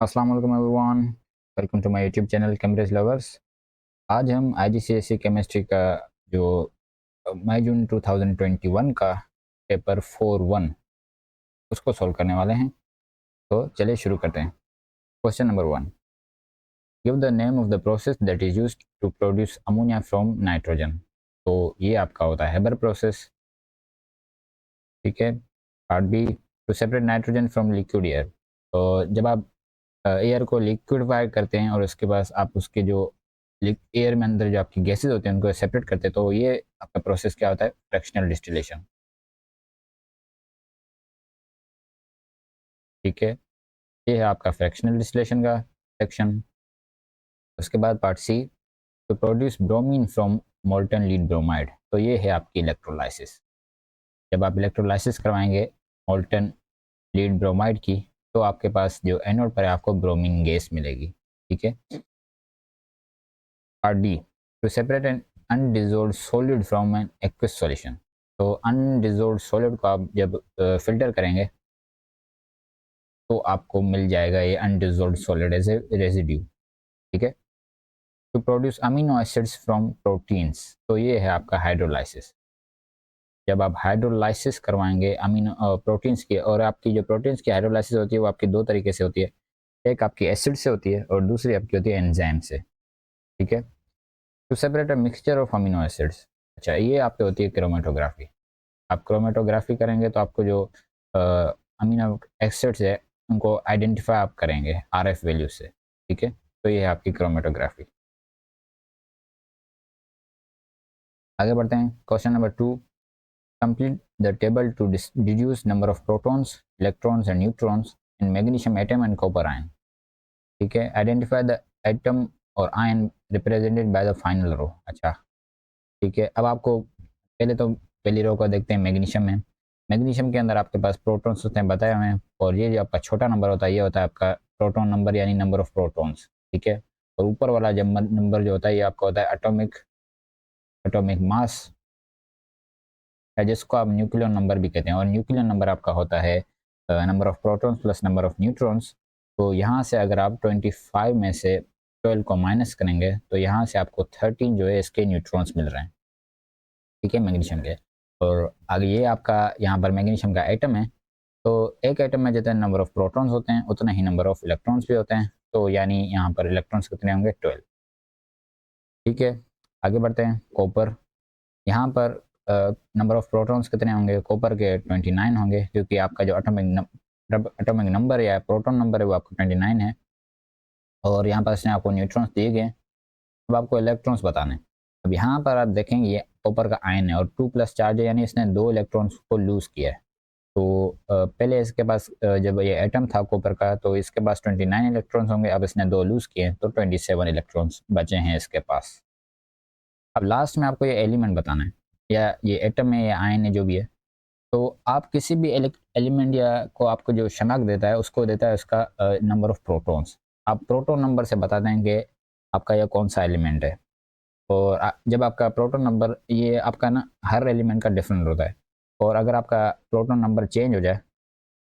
अस्सलाम वालेकुम everyone, welcome to my YouTube channel Cambridge lovers. आज हम आईजीसीएसई केमिस्ट्री का जो मई जून 2021 का पेपर 4-1 उसको सॉल्व करने वाले हैं। तो चलिए शुरू करते हैं। Question number 1, give the name of the process that is used to produce ammonia from nitrogen. तो ये आपका होता है हेबर प्रोसेस। ठीक है। Part B, to separate nitrogen from liquid air. तो जब आप एयर को लिक्विडफाई करते हैं और उसके बाद आप उसके जो एयर में अंदर जो आपकी गैसेज होते हैं उनको सेपरेट करते हैं, तो ये आपका प्रोसेस क्या होता है? Fractional distillation. ठीक है, ये है आपका फ्रैक्शनल डिस्टिलेशन का सेक्शन। उसके बाद part C, to produce bromine from molten lead bromide. तो ये है आपकी इलेक्ट्रोलाइसिस। जब आप इलेक्ट्रोलाइसिस करवाएंगे मोल्टन लीड ब्रोमाइड की, तो आपके पास जो एनोड पर है आपको ब्रोमीन गैस मिलेगी। ठीक है। Part D, to separate an undissolved solid from an aqueous solution. तो अनडिजोल्व्ड सॉलिड को आप जब फिल्टर करेंगे तो आपको मिल जाएगा ये undissolved solid as a residue. ठीक है। To produce amino acids from proteins. तो ये है आपका हाइड्रोलाइसिस। जब आप हाइड्रोलाइसिस करवाएंगे अमीनो प्रोटीन्स की, और आपकी जो प्रोटीन्स की हाइड्रोलाइसिस होती है वो आपकी दो तरीके से होती है। एक आपकी एसिड से होती है और दूसरी आपकी होती है एंजाइम से। ठीक है। To separate a mixture of amino acids. अच्छा, ये आपकी होती है क्रोमेटोग्राफी। आप क्रोमेटोग्राफी करेंगे तो आपको जो अमीनो एसिड्स है उनको आइडेंटिफाई आप करेंगे आरएफ वैल्यू से। ठीक है। तो ये है आपकी क्रोमेटोग्राफी। आगे बढ़ते हैं। Question number 2, complete the table to deduce number of protons, electrons and neutrons in magnesium atom and copper ion. ठीक है। आइडेंटिफाई द एटम और ion represented by the final row. अच्छा, ठीक है। अब आपको पहले तो पहली रो को देखते हैं। मैग्नीशियम में, मैग्नीशियम के अंदर आपके पास प्रोटॉन्स होते हैं बताए हुए हैं, और ये जो आपका छोटा नंबर होता है ये होता है आपका प्रोटॉन नंबर यानी नंबर ऑफ प्रोटॉन्स। ठीक है। और ऊपर वाला जब नंबर जो होता है ये आपका होता है एटॉमिक एटॉमिक मास, या जिसको आप न्यूक्लियर नंबर भी कहते हैं। और न्यूक्लियर नंबर आपका होता है number of protons plus number of neutrons. तो यहाँ से अगर आप 25 में से 12 को माइनस करेंगे तो यहाँ से आपको 13 जो है इसके न्यूट्रॉन्स मिल रहे हैं। ठीक है, मैग्नीशियम के। और आगे ये आपका यहाँ पर मैग्नीशियम का एटम है। तो एक एटम में जितने नंबर ऑफ प्रोटॉन्स होते हैं उतने ही नंबर ऑफ इलेक्ट्रॉन्स भी होते हैं। तो यानी यहाँ पर इलेक्ट्रॉन्स कितने होंगे? 12। ठीक है। आगे बढ़ते हैं। कॉपर, यहाँ पर नंबर ऑफ प्रोटॉन्स कितने होंगे? कॉपर के 29 होंगे, क्योंकि आपका जो एटॉमिक नंबर या प्रोटॉन नंबर है वो आपका 29 है। और यहाँ पर इसने आपको न्यूट्रॉन्स दिए गए। अब आपको इलेक्ट्रॉन्स बताने। अब यहाँ पर आप देखेंगे ये कॉपर का आयन है और 2+ चार्ज है, यानी इसने 2 इलेक्ट्रॉन्स को लूज किया है। तो पहले इसके पास जब ये एटम था कॉपर का तो इसके पास 29 इलेक्ट्रॉन्स होंगे। अब इसने 2 लूज किए तो 27 इलेक्ट्रॉन्स बचे हैं इसके पास। अब लास्ट में आपको ये एलिमेंट बताना है, या ये एटम है या आयन है जो भी है। तो आप किसी भी एलिमेंट या को आपको जो शनाख्त देता है उसको देता है उसका नंबर ऑफ प्रोटॉन्स। आप प्रोटॉन नंबर से बता देंगे आपका यह कौन सा एलिमेंट है। और जब आपका प्रोटॉन नंबर, ये आपका ना हर एलिमेंट का डिफरेंट होता है, और अगर आपका प्रोटॉन नंबर चेंज हो जाए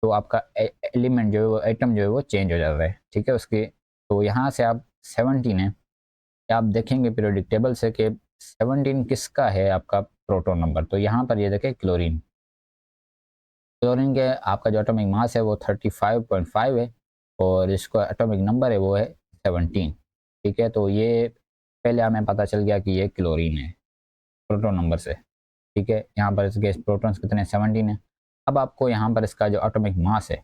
तो आपका एलिमेंट जो है वो एटम जो है वो चेंज हो जाता है। ठीक है उसकी। तो यहाँ से आप 17 है, आप देखेंगे पीरियोडिक टेबल से कि 17 किसका है आपका प्रोटॉन नंबर। तो यहाँ पर ये देखें क्लोरीन। क्लोरीन के आपका जो एटॉमिक मास है वो 35.5 है, और इसका एटॉमिक नंबर है वो है 17। ठीक है। तो ये पहले हमें पता चल गया कि ये क्लोरीन है प्रोटॉन नंबर से। ठीक है। यहाँ पर इसके प्रोटॉन्स कितने? 17 है। अब आपको यहाँ पर इसका जो एटॉमिक मास है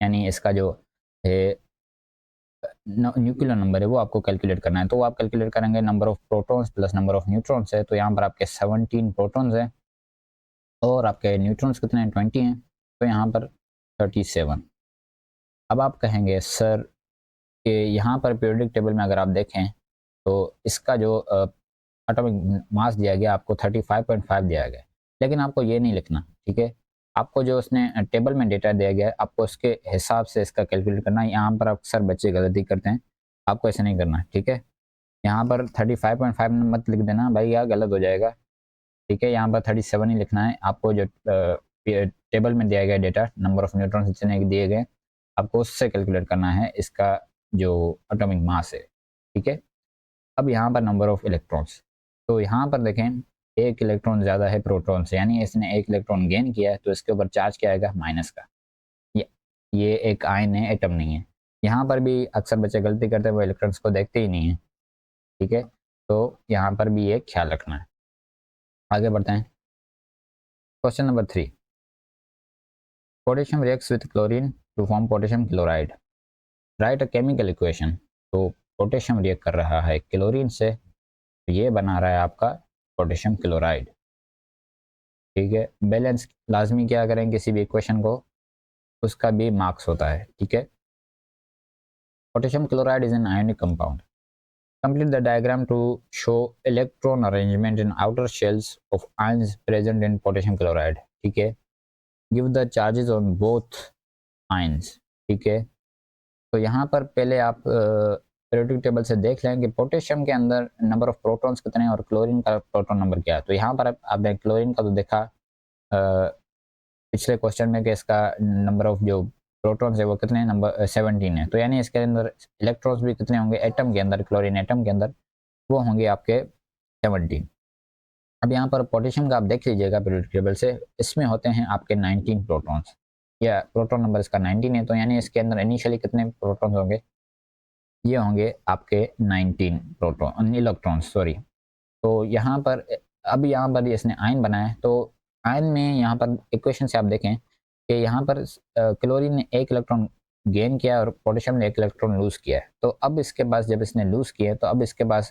यानी इसका जो है न्यूक्लियर नंबर है वो आपको कैलकुलेट करना है। तो आप कैलकुलेट करेंगे number of protons plus number of neutrons है। तो यहाँ पर आपके 17 प्रोटॉन्स है और आपके न्यूट्रॉन्स कितने हैं? 20 हैं। तो यहाँ पर 37। अब आप कहेंगे सर कि यहाँ पर पीरियोडिक टेबल में अगर आप देखें तो इसका जो एटॉमिक मास दिया गया आपको 35.5 दिया गया, लेकिन आपको ये नहीं लिखना। ठीक है। आपको जो उसने टेबल में डेटा दिया गया है आपको उसके हिसाब से इसका कैलकुलेट करना है। यहाँ पर अक्सर बच्चे गलती करते हैं, आपको ऐसा नहीं करना है। ठीक है। यहाँ पर 35.5 मत लिख देना भाई, यह गलत हो जाएगा। ठीक है। यहाँ पर 37 ही लिखना है। आपको जो टेबल में दिया गया डेटा नंबर ऑफ न्यूट्रॉन्स जितने दिए गए आपको उससे कैलकुलेट करना है इसका जो एटॉमिक मास है, ठीक है। अब यहाँ पर नंबर ऑफ इलेक्ट्रॉन्स, तो यहाँ पर देखें एक इलेक्ट्रॉन ज़्यादा है प्रोटॉन से, यानी इसने एक इलेक्ट्रॉन गेन किया है तो इसके ऊपर चार्ज क्या आएगा, माइनस का। ये ये एक आयन है, एटम नहीं है। यहाँ पर भी अक्सर बच्चे गलती करते हैं, वो इलेक्ट्रॉन्स को देखते ही नहीं है, ठीक है। तो यहाँ पर भी ये ख्याल रखना है। आगे बढ़ते हैं। Question number 3, potassium reacts with chlorine to form potassium chloride, write a chemical equation. तो पोटेशियम रिएक्ट कर रहा है क्लोरीन से, तो ये बना रहा है आपका पोटेशियम क्लोराइड, ठीक है। बैलेंस लाजमी क्या करें किसी भी इक्वेशन को, उसका भी मार्क्स होता है, ठीक है। Potassium chloride is an ionic compound. Complete the diagram to show electron arrangement in outer shells of ions present in potassium chloride, ठीक है। Give the charges on both ions, ठीक है। तो यहाँ पर पहले आप पीरियोडिक टेबल से देख लें कि पोटेशियम के अंदर नंबर ऑफ प्रोटॉन्स कितने हैं और क्लोरीन का प्रोटॉन नंबर क्या है। तो यहाँ पर आपने क्लोरीन का तो देखा पिछले क्वेश्चन में कि इसका नंबर ऑफ जो प्रोटॉन्स है वो कितने, नंबर 17 है। तो यानी इसके अंदर इलेक्ट्रॉन्स भी कितने होंगे, एटम के अंदर, क्लोरीन एटम के अंदर वो होंगे आपके 17। अब यहाँ पर पोटेशियम का आप देख लीजिएगा पीरियोडिक टेबल से, इसमें होते हैं आपके 19 प्रोटॉन्स, या प्रोटॉन नंबर इसका 19 है। तो यानी इसके अंदर इनिशियली कितने प्रोटॉन्स होंगे, ये होंगे आपके 19 प्रोटॉन इलेक्ट्रॉन्स, सॉरी। तो यहाँ पर अब यहाँ पर इसने आयन बनाया है, तो आयन में यहाँ पर इक्वेशन से आप देखें कि यहाँ पर क्लोरीन ने एक इलेक्ट्रॉन गेन किया और पोटेशियम ने एक इलेक्ट्रॉन लूज किया है। तो अब इसके पास जब इसने लूज किया तो अब इसके पास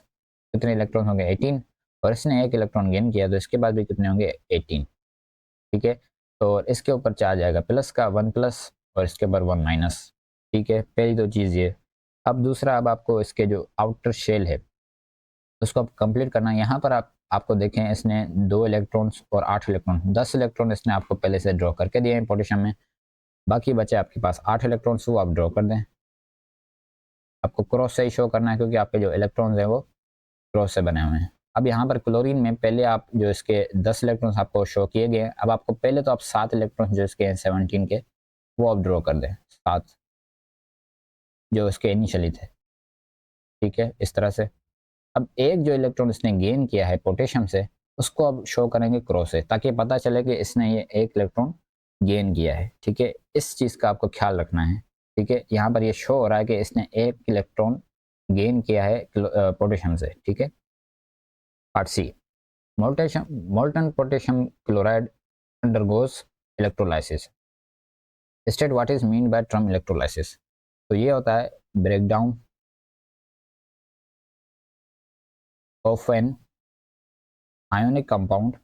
कितने इलेक्ट्रॉन होंगे, 18, और इसने एक इलेक्ट्रॉन गेन किया तो इसके बाद भी कितने होंगे, 18, ठीक है। तो इसके ऊपर चार्ज आएगा प्लस का, 1 प्लस और इसके ऊपर 1 माइनस, ठीक है। पहली तो चीज़ ये। अब दूसरा, अब आपको इसके जो आउटर शेल है उसको अब कंप्लीट करना है। यहाँ पर आपको देखें इसने 2 इलेक्ट्रॉन्स और 8 इलेक्ट्रॉन, 10 इलेक्ट्रॉन इसने आपको पहले से ड्रॉ करके दिए हैं पोटेशियम में। बाकी बचे आपके पास 8 इलेक्ट्रॉन्स, वो आप ड्रॉ कर दें। आपको क्रॉस से ही शो करना है क्योंकि आपके जो इलेक्ट्रॉन्स हैं वो क्रॉस से बने हुए हैं। अब यहाँ पर क्लोरीन में पहले आप जो इसके 10 इलेक्ट्रॉन्स आपको शो किए गए हैं, अब आपको पहले तो आप 7 इलेक्ट्रॉन्स जो इसके हैं 17 के, वो आप ड्रॉ कर दें, 7 जो इसके इनिशियली थे, ठीक है, इस तरह से। अब एक जो इलेक्ट्रॉन इसने गेन किया है पोटेशियम से, उसको अब शो करेंगे क्रॉस से, ताकि पता चले कि इसने ये एक इलेक्ट्रॉन गेन किया है, ठीक है। इस चीज़ का आपको ख्याल रखना है, ठीक है। यहाँ पर ये शो हो रहा है कि इसने एक इलेक्ट्रॉन गेन किया है पोटेशियम से, ठीक है। Part C, molten potassium chloride undergoes electrolysis, state what is mean by term electrolysis। तो ये होता है breakdown of an ionic compound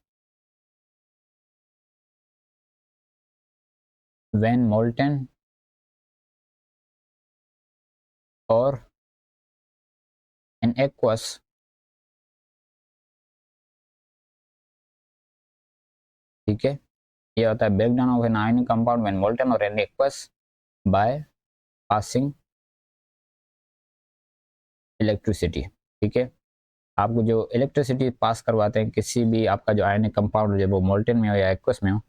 when molten or an aqueous ठीक है। ये होता है breakdown of an ionic compound when molten or an aqueous by passing electricity, ठीक है। आपको जो इलेक्ट्रिसिटी पास करवाते हैं किसी भी आपका जो आयनिक कंपाउंड है वो मोल्टन में हो या एक्वस में हो,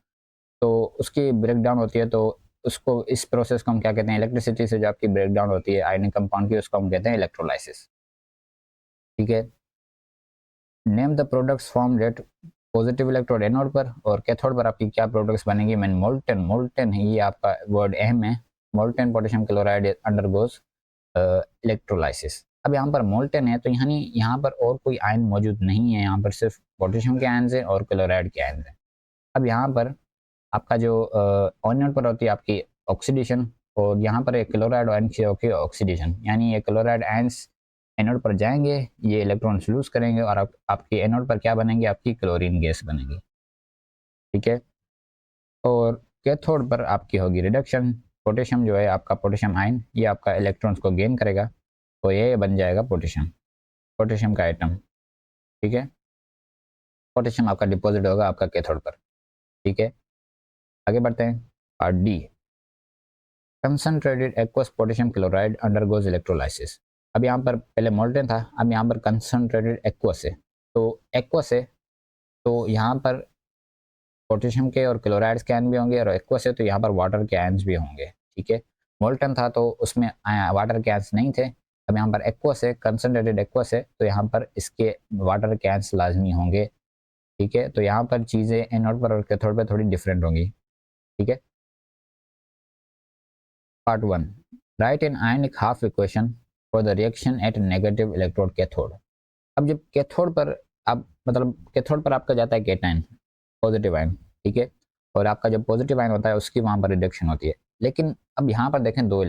तो उसकी ब्रेकडाउन होती है। तो उसको, इस प्रोसेस को हम क्या कहते हैं, इलेक्ट्रिसिटी से जो आपकी ब्रेकडाउन होती है आयनिक कंपाउंड की, उसको हम कहते हैं इलेक्ट्रोलाइसिस, ठीक है। Name the products form at positive electrode anode पर और कैथोड पर आपकी क्या प्रोडक्ट्स बनेंगी। मैन मोल्टन, मोल्टन है ये आपका वर्ड अहम है। Molten potassium chloride undergoes electrolysis. अब यहाँ पर मोल्टन है तो यहाँ पर और कोई आयन मौजूद नहीं है, यहाँ पर सिर्फ पोटेशियम के आयन है और क्लोराइड के आयन है। अब यहाँ पर आपका जो एनोड पर होती है आपकी ऑक्सीडेशन, और यहाँ पर एक क्लोराइड आयन की होती है ऑक्सीडेशन, यानी ये क्लोराइड आयन्स एनोड पर जाएंगे, ये इलेक्ट्रॉन्स लूज करेंगे और आपकी एनोड पर क्या बनेंगे, आपकी क्लोरीन गैस बनेगी, ठीक है। और कैथोड पर आपकी होगी रिडक्शन, पोटेशियम जो है आपका पोटेशियम आयन, ये आपका इलेक्ट्रॉन्स को गेन करेगा तो ये बन जाएगा पोटेशियम, पोटेशियम का एटम, ठीक है। पोटेशियम आपका डिपॉजिट होगा आपका कैथोड पर, ठीक है। आगे बढ़ते हैं। Part D, concentrated aqueous potassium chloride undergoes electrolysis. अब यहाँ पर पहले मोल्टन था, अब यहाँ पर कंसनट्रेटेड एक्वस है। तो एक्वस है तो यहाँ पर पोटेशियम के और क्लोराइड्स के आयन भी होंगे, और एक्वस है तो यहाँ पर वाटर के आयन्स भी होंगे, ठीक है। मोल्टन था तो उसमें वाटर कैंस नहीं थे। अब यहाँ पर एक्वस है, कंसनट्रेटेड एक्वस है, तो यहाँ पर इसके वाटर कैंस लाजमी होंगे। ठीक है, तो यहाँ पर चीज़ें एनोड पर और कैथोड पर थोड़ी डिफरेंट होंगी। ठीक है, part 1, right an ionic half equation for the reaction at negative electrode cathode. अब जब कैथोड पर आप मतलब कैथोड पर आपका जाता है कैटायन, पॉजिटिव आयन, ठीक है, और आपका जो पॉजिटिव आयन होता है उसकी वहाँ पर रिडक्शन होती है। लेकिन अब यहाँ पर देखें दो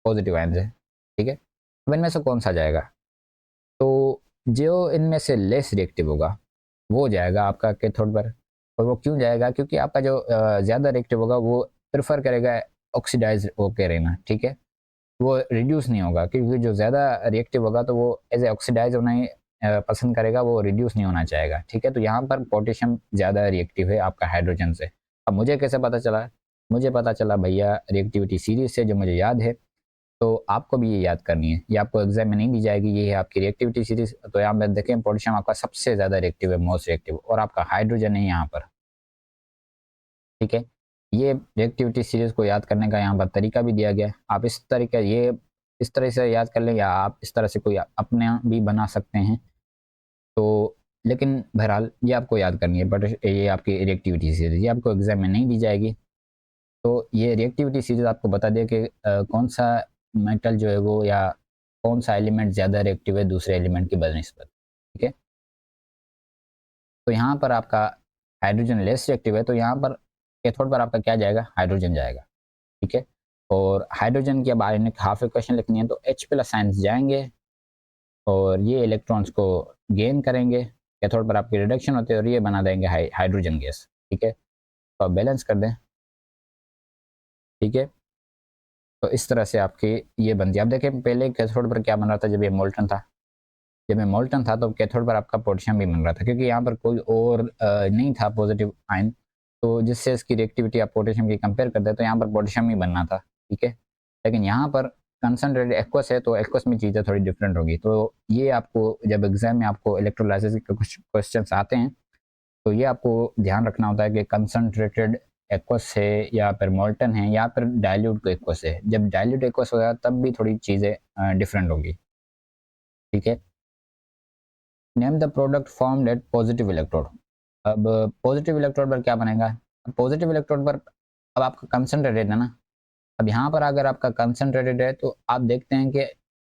पॉजिटिव आयन है, ठीक है, अब इनमें से कौन सा जाएगा? तो जो इनमें से लेस रिएक्टिव होगा वो जाएगा आपका कैथोड पर। और वो क्यों जाएगा? क्योंकि आपका जो ज़्यादा रिएक्टिव होगा वो प्रेफर करेगा ऑक्सीडाइज होकर रहना, ठीक है, वो रिड्यूस नहीं होगा, क्योंकि जो ज़्यादा रिएक्टिव होगा तो वो एज ए ऑक्सीडाइज होना ही पसंद करेगा, वो रिड्यूस नहीं होना चाहेगा। ठीक है, तो यहाँ पर पोटेशियम ज़्यादा रिएक्टिव है आपका हाइड्रोजन से। अब मुझे कैसे पता चला? मुझे पता चला भैया रिएक्टिविटी सीरीज से, जो मुझे याद है, तो आपको भी ये याद करनी है, ये आपको एग्जाम में नहीं दी जाएगी, ये है आपकी रिएक्टिविटी सीरीज। तो यहाँ पर देखें पोटेशियम आपका सबसे ज़्यादा रिएक्टिव है, मोस्ट रिएक्टिव, और आपका हाइड्रोजन है यहाँ पर। ठीक है, ये रिएक्टिविटी सीरीज को याद करने का यहाँ पर तरीका भी दिया गया है। आप इस तरीके ये इस तरह से याद कर लें, या आप इस तरह से कोई अपने भी बना सकते हैं। तो लेकिन बहरहाल ये आपको याद करनी है, बट ये आपकी रिएक्टिविटी सीरीज, ये आपको एग्जाम में नहीं दी जाएगी। तो ये रिएक्टिविटी सीरीज आपको बता दे कि कौन सा मेटल जो है वो, या कौन सा एलिमेंट ज़्यादा रिएक्टिव है दूसरे एलिमेंट की बनिस्बत। ठीक है, तो यहाँ पर आपका हाइड्रोजन लेस रिएक्टिव है, तो यहाँ पर कैथोड पर आपका क्या जाएगा? हाइड्रोजन जाएगा। ठीक है, और हाइड्रोजन की अब आयनिक हाफ इक्वेशन लिखनी है, तो H प्लस आयंस जाएंगे और ये इलेक्ट्रॉन्स को गेन करेंगे, कैथोड पर आपकी रिडक्शन होती है और ये बना देंगे हाइड्रोजन गैस। ठीक है, तो आप बैलेंस कर दें। ठीक है, तो इस तरह से आपकी ये बनती है। अब देखें पहले कैथोड पर क्या बन रहा था जब ये मोल्टन था। जब ये मोल्टन था तो कैथोड पर आपका पोटेशियम भी बन रहा था, क्योंकि यहाँ पर कोई और नहीं था पॉजिटिव आयन, तो जिससे इसकी रिएक्टिविटी आप पोटेशियम की कंपेयर करते हैं तो यहाँ पर पोटेशियम ही बनना था। ठीक है, लेकिन यहाँ पर कंसनट्रेटेड एक्वस है, तो एक्वस में चीज़ें थोड़ी डिफरेंट होगी। तो ये आपको जब एग्जाम में आपको इलेक्ट्रोलाइसिस के कुछ क्वेश्चन आते हैं, तो ये आपको ध्यान रखना होता है कि कंसनट्रेटेड एक्वस है या फिर मोल्टन है या फिर डाइल्यूट एक्वस है। जब डाइल्यूट एक्वस होगा तब भी थोड़ी चीज़ें डिफरेंट होगी। ठीक है, name the product formed at positive electrode. अब पॉजिटिव इलेक्ट्रोड पर क्या बनेगा? पॉजिटिव इलेक्ट्रोड पर अब आपका कंसनट्रेटेड है ना, अब यहाँ पर अगर आपका कंसनट्रेटेड है तो आप देखते हैं कि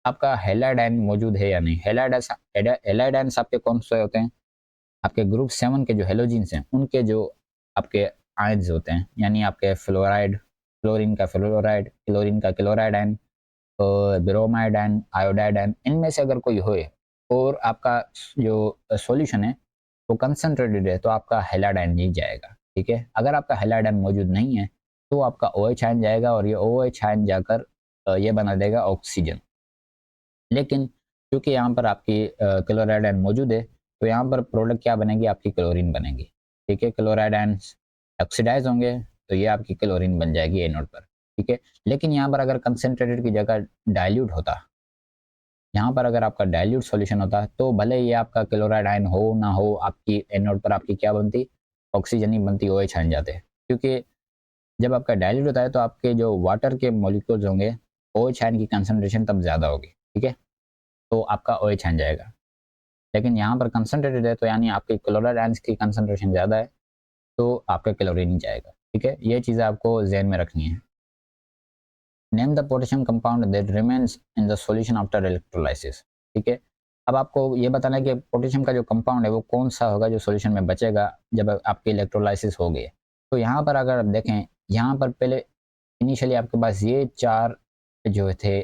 आपका हैलाइड आयन मौजूद है या नहीं। हैलाइड आयन्स आपके कौन से होते हैं? आपके ग्रुप 7 के जो हेलोजिन्स हैं उनके जो आपके आयन्स होते हैं, यानी आपके फ्लोराइड, फ्लोरीन का फ्लोराइड, क्लोरीन का chloride ion, bromide ion, iodide ion, इनमें से अगर कोई होए और आपका जो सॉल्यूशन है वो कंसनट्रेटेड है तो आपका हैलाइड आयन नहीं जाएगा। ठीक है, अगर आपका हैलाइड आयन मौजूद नहीं है तो आपका OH आयन जाएगा, और ये OH आयन जाकर ये बना देगा ऑक्सीजन। लेकिन क्योंकि यहाँ पर आपकी क्लोराइड आयन मौजूद है तो यहाँ पर प्रोडक्ट क्या बनेगी? आपकी क्लोरीन बनेगी। ठीक है, क्लोराइड आयन्स ऑक्सीडाइज होंगे तो ये आपकी क्लोरीन बन जाएगी एनोड पर। ठीक है, लेकिन यहाँ पर अगर कंसनट्रेटेड की जगह डाइल्यूट होता, यहाँ पर अगर आपका डाइल्यूट सॉल्यूशन होता तो भले ये आपका क्लोराइड आयन हो ना हो, आपकी एनोड पर आपकी क्या बनती? ऑक्सीजन ही बनती, OH आयन जाते। क्योंकि जब आपका डाइल्यूट होता है तो आपके जो वाटर के मॉलिक्यूल्स होंगे, OH आयन की कंसंट्रेशन तब ज़्यादा होगी। ठीक है, तो आपका OH आयन जाएगा। लेकिन यहाँ पर कंसंट्रेटेड है तो यानी आपकी क्लोराइड आयन्स की कंसंट्रेशन ज़्यादा है, तो आपका क्लोरीन ही जाएगा। ठीक है, ये चीज़ें आपको जहन में रखनी है। Name the potassium compound that remains in the solution after electrolysis. ठीक है, अब आपको ये बताना है कि पोटेशियम का जो कंपाउंड है वो कौन सा होगा जो सॉल्यूशन में बचेगा जब आपकी इलेक्ट्रोलाइसिस हो गई। तो यहाँ पर अगर आप देखें, यहाँ पर पहले इनिशियली आपके पास ये 4 जो थे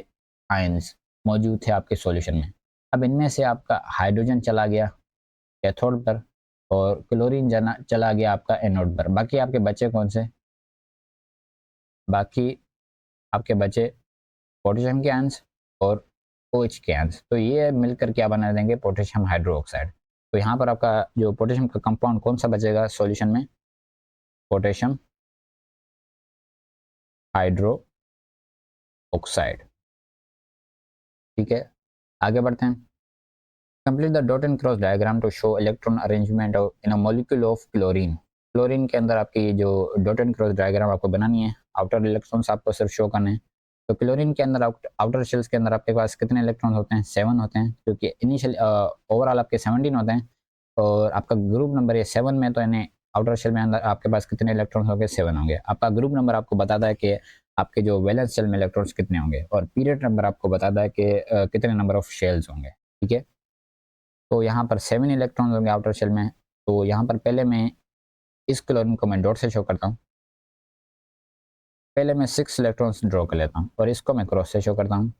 आयन्स मौजूद थे आपके सॉल्यूशन में। अब इनमें से आपका हाइड्रोजन चला गया कैथोड पर और क्लोरीन चला गया आपका एनोड पर। बाकी आपके बचे कौन से? बाकी आपके बचे पोटेशियम के आयन्स और OH के आयन्स। तो ये मिलकर क्या बना देंगे? Potassium hydroxide. तो यहाँ पर आपका जो पोटेशियम का कंपाउंड कौन सा बचेगा सॉल्यूशन में? Potassium hydroxide. ठीक है, आगे बढ़ते हैं। Complete the dot and cross diagram to show electron arrangement in a molecule of chlorine. Chlorine के अंदर आपकी जो डॉट एंड क्रॉस डायग्राम आपको बनानी है, आउटर इलेक्ट्रॉन्स आपको सिर्फ शो करने हैं। तो क्लोरीन के अंदर आउटर शेल्स के अंदर आपके पास कितने इलेक्ट्रॉन होते हैं? 7 होते हैं, क्योंकि इनिशियल ओवरऑल आपके 17 होते हैं और आपका ग्रुप नंबर ये 7 में, तो यानी आउटर शेल में अंदर आपके पास कितने इलेक्ट्रॉन होंगे? 7 होंगे। आपका ग्रुप नंबर आपको बताता है कि आपके जो वैलेंस शेल में इलेक्ट्रॉन्स कितने होंगे, और पीरियड नंबर आपको बताता है कि कितने नंबर ऑफ शेल्स होंगे। ठीक है, तो यहाँ पर 7 इलेक्ट्रॉन होंगे आउटर शेल में। तो यहाँ पर पहले मैं इस क्लोरीन को मैं डॉट से शो करता हूँ। पहले मैं 6 इलेक्ट्रॉन्स ड्रॉ कर लेता हूँ और इसको मैं क्रॉस से शो करता हूँ।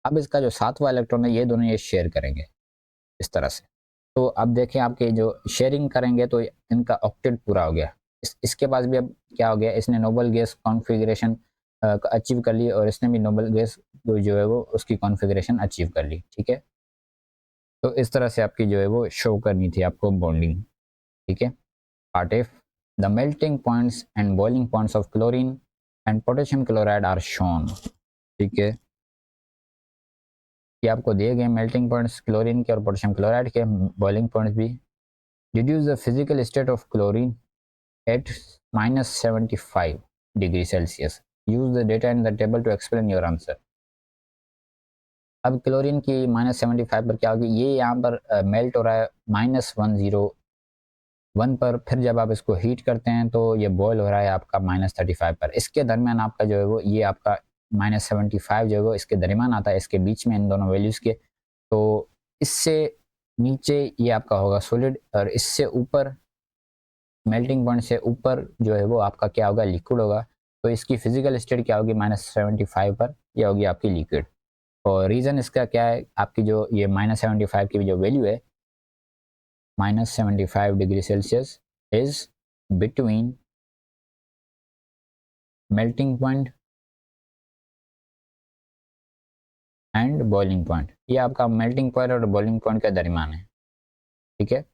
अब इसका जो 7वां इलेक्ट्रॉन है, ये दोनों ये शेयर करेंगे इस तरह से। तो अब देखें, आपके जो शेयरिंग करेंगे तो इनका ऑक्टेट पूरा हो गया। इसके पास भी अब क्या हो गया, इसने नोबल गैस कॉन्फ़िगरेशन अचीव कर ली और इसने भी नोबल गैस जो है वो उसकी कॉन्फ़िगरेशन अचीव कर ली। ठीक है, तो इस तरह से आपकी जो है वो शो करनी थी आपको बॉन्डिंग। ठीक है, part F, the melting points and boiling points of chlorine and potassium chloride are shown. ठीक है, ये आपको दिए गए मेल्टिंग पॉइंट्स क्लोरीन के और पोटेशियम क्लोराइड के, बॉइलिंग पॉइंट्स भी। Deduce the physical state of chlorine at -75 degree Celsius. Use the data in the table to explain your answer. अब क्लोरीन की -75 पर क्या होगी, ये यहाँ पर मेल्ट हो रहा है -101 पर, फिर जब आप इसको हीट करते हैं तो ये बॉयल हो रहा है आपका -35 पर। इसके दरमियान आपका जो है वो ये आपका -75 जो है वो इसके दरमियान आता है, इसके बीच में इन दोनों वैल्यूज़ के। तो इससे नीचे ये आपका होगा सॉलिड, और इससे ऊपर मेल्टिंग पॉइंट से ऊपर जो है वो आपका क्या होगा, लिक्विड होगा। तो इसकी फिजिकल स्टेट क्या होगी, -75 पर यह होगी आपकी लिक्विड। और रीज़न इसका क्या है, आपकी जो ये -75 की जो वैल्यू है, -75 degree Celsius is between melting point and boiling point. ये आपका मेल्टिंग पॉइंट और बॉइलिंग पॉइंट का दरमियान है। ठीक है,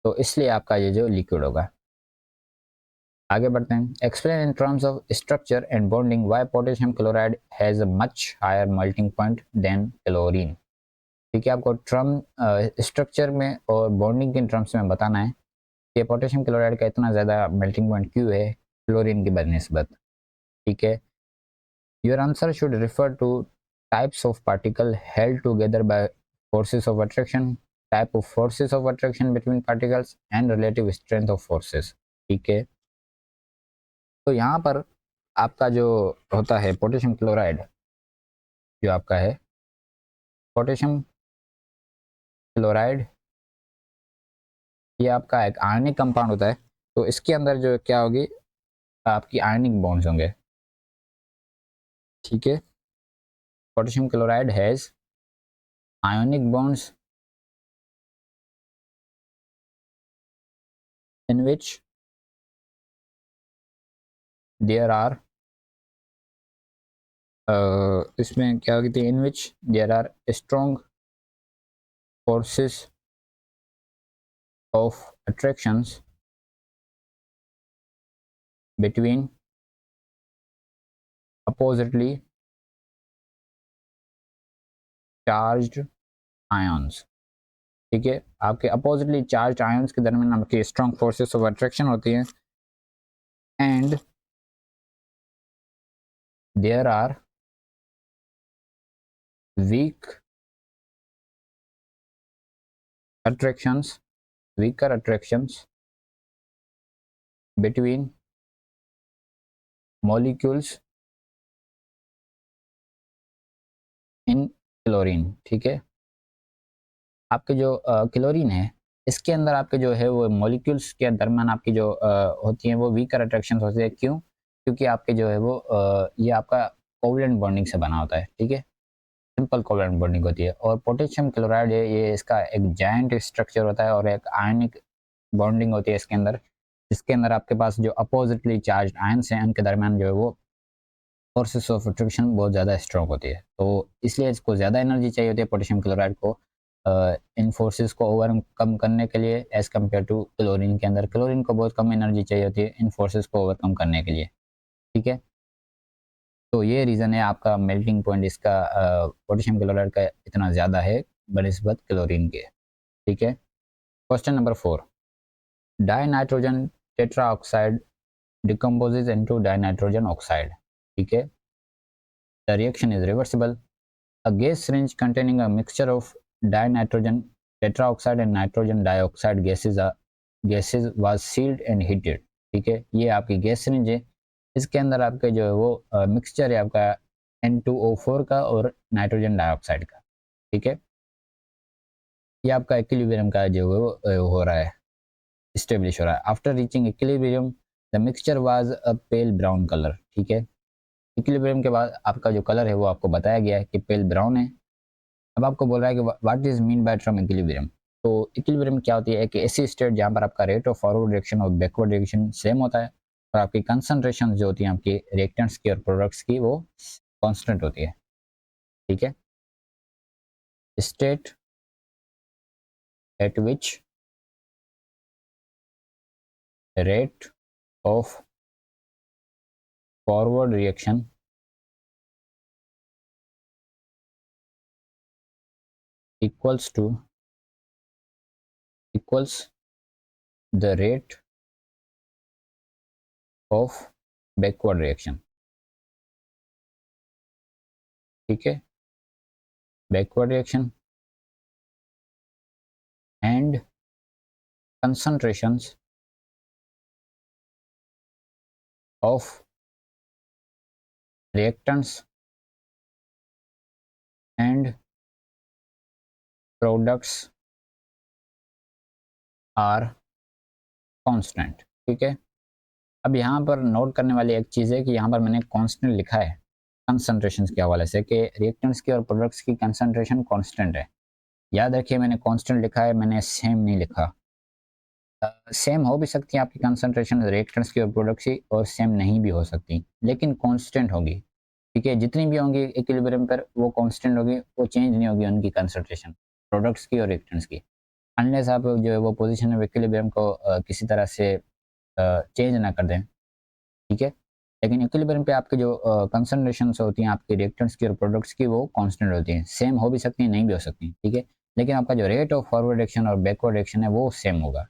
तो इसलिए आपका ये जो लिक्विड होगा। आगे बढ़ते हैं। Explain in terms of structure and bonding why potassium chloride has a much higher melting point than chlorine. ठीक है, आपको टर्म स्ट्रक्चर में और बॉन्डिंग के टर्म्स में बताना है कि पोटेशियम क्लोराइड का इतना ज़्यादा मेल्टिंग पॉइंट क्यों है क्लोरीन की बनिस्बत। ठीक है, your answer should refer two types of particle held together by forces of attraction, type of forces of attraction between particles and relative strength of forces. ठीक है, तो यहाँ पर आपका जो होता है पोटेशियम क्लोराइड, जो आपका है पोटेशियम क्लोराइड, ये आपका एक आयनिक कंपाउंड होता है। तो इसके अंदर जो क्या होगी, आपकी आयनिक बॉन्ड्स होंगे। ठीक है, potassium chloride has ionic bonds in which there are, इसमें क्या होगी थी, in which there are strong forces of attractions between oppositely charged ions. ठीक है, आपके अपोजिटली चार्ज आयंस के दरमियान आपकी स्ट्रॉन्ग फोर्सेस ऑफ अट्रैक्शन होती है, and there are weak attractions, weaker attractions between molecules in chlorine। ठीक है, आपके जो क्लोरीन है, इसके अंदर आपके जो है वो मॉलिक्यूल्स के दरमियान आपकी जो होती हैं वो वीकर अट्रैक्शन होती है। क्यों? क्योंकि आपके जो है वो ये आपका कोवलेंट बॉन्डिंग से बना होता है। ठीक है, सिंपल कोवलेंट बॉन्डिंग होती है। और पोटेशियम क्लोराइड है, ये इसका एक जायंट स्ट्रक्चर होता है और एक आयनिक बॉन्डिंग होती है इसके अंदर, जिसके अंदर आपके पास जो अपोजिटली चार्ज आयंस हैं उनके दरमियान जो है वो फोर्सेस ऑफ अट्रैक्शन बहुत ज़्यादा स्ट्रॉन्ग होती है। तो इसलिए इसको ज़्यादा एनर्जी चाहिए होती है पोटेशियम क्लोराइड को इन फोर्सेस को ओवरकम करने के लिए, एज़ कम्पेयर टू क्लोरीन के अंदर। क्लोरीन को बहुत कम एनर्जी चाहिए होती है इन फोर्सेस को ओवरकम करने के लिए। ठीक है, तो ये रीज़न है आपका मेल्टिंग पॉइंट इसका पोटेशियम क्लोराइड का इतना ज़्यादा है बनिस्बत क्लोरीन के। ठीक है, question number 4, die nitrogen tetra oxide decomposes into dinitrogen oxide. ठीक है, the reaction is reversible. A gas syringe containing a mixture of dinitrogen tetraoxide and nitrogen dioxide gases was sealed and heated. ठीक है, ये आपकी gas syringe है, इसके अंदर आपके जो है वो मिक्सचर है आपका N2O4 का और नाइट्रोजन डाइऑक्साइड का। ठीक है, ये आपका इक्विलिब्रियम का जो है वो हो रहा है, स्टेब्लिश हो रहा है। After reaching equilibrium the mixture was a pale brown colour. ठीक है, इक्विलिब्रियम के बाद आपका जो कलर है वो आपको बताया गया है कि पेल ब्राउन है। अब आपको बोल रहा है कि what is mean by term equilibrium. तो इक्विलिब्रियम क्या होती है, एक ऐसी स्टेट जहाँ पर आपका रेट ऑफ फॉरवर्ड डायरेक्शन और बैकवर्ड डायरेक्शन सेम होता है और आपकी कंसंट्रेशन जो होती है आपकी रिएक्टेंट्स की और प्रोडक्ट्स की वो कांस्टेंट होती है। ठीक है, state eight which rate of forward reaction equals the rate of backward reaction। ठीक है, backward reaction and concentrations of reactants and products are constant। ठीक है, अब यहाँ पर नोट करने वाली एक चीज़ है कि यहाँ पर मैंने कांस्टेंट लिखा है कंसंट्रेशंस के हवाले से कि रिएक्टेंट्स की और प्रोडक्ट्स की कंसंट्रेशन कांस्टेंट है। याद रखिए मैंने कांस्टेंट लिखा है, मैंने सेम नहीं लिखा। सेम हो भी सकती है आपकी कंसंट्रेशन रिएक्टेंट्स की और प्रोडक्ट्स की और सेम नहीं भी हो सकती, लेकिन कांस्टेंट होगी। ठीक है, जितनी भी होंगी इक्विलिब्रियम पर वो कांस्टेंट होगी, वो चेंज नहीं होगी उनकी कंसंट्रेशन प्रोडक्ट्स की और रिएक्टेंट्स की, अनलेस आप जो है वो पोजीशन ऑफ इक्विलिब्रियम को किसी तरह से चेंज ना कर दें। ठीक है, लेकिन इक्विलिब्रियम पे आपकी जो कंसंट्रेशंस होती हैं आपकी रिएक्टेंट्स की और प्रोडक्ट्स की वो कांस्टेंट होती हैं, सेम हो भी सकती हैं नहीं भी हो सकती। ठीक है, लेकिन आपका जो रेट ऑफ फॉरवर्ड रिएक्शन और बैकवर्ड रिएक्शन है वो सेम होगा।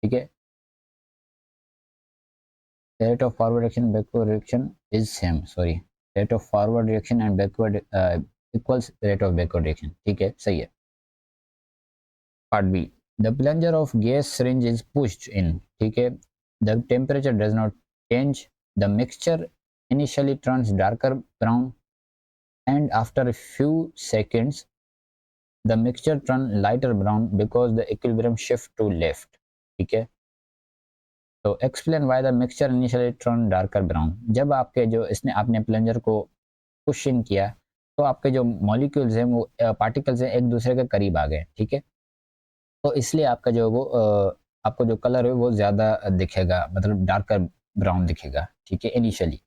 ठीक है, rate of forward reaction backward reaction is same, sorry, rate of forward reaction and backward equals rate of backward reaction। ठीक है, सही है। Part B, the plunger of gas syringe is pushed in। ठीक है, the temperature does not change, the mixture initially turns darker brown and after a few seconds the mixture turns lighter brown because the equilibrium shift to left। ठीक है, तो explain why the mixture initially turn darker brown. जब आपके जो इसने आपने plunger को push in किया तो आपके जो मॉलिक्यूल्स हैं वो पार्टिकल्स हैं एक दूसरे के करीब आ गए। ठीक है, तो इसलिए आपका जो वो आपको जो कलर है वो ज़्यादा दिखेगा, मतलब डार्कर ब्राउन दिखेगा। ठीक है, इनिशियली।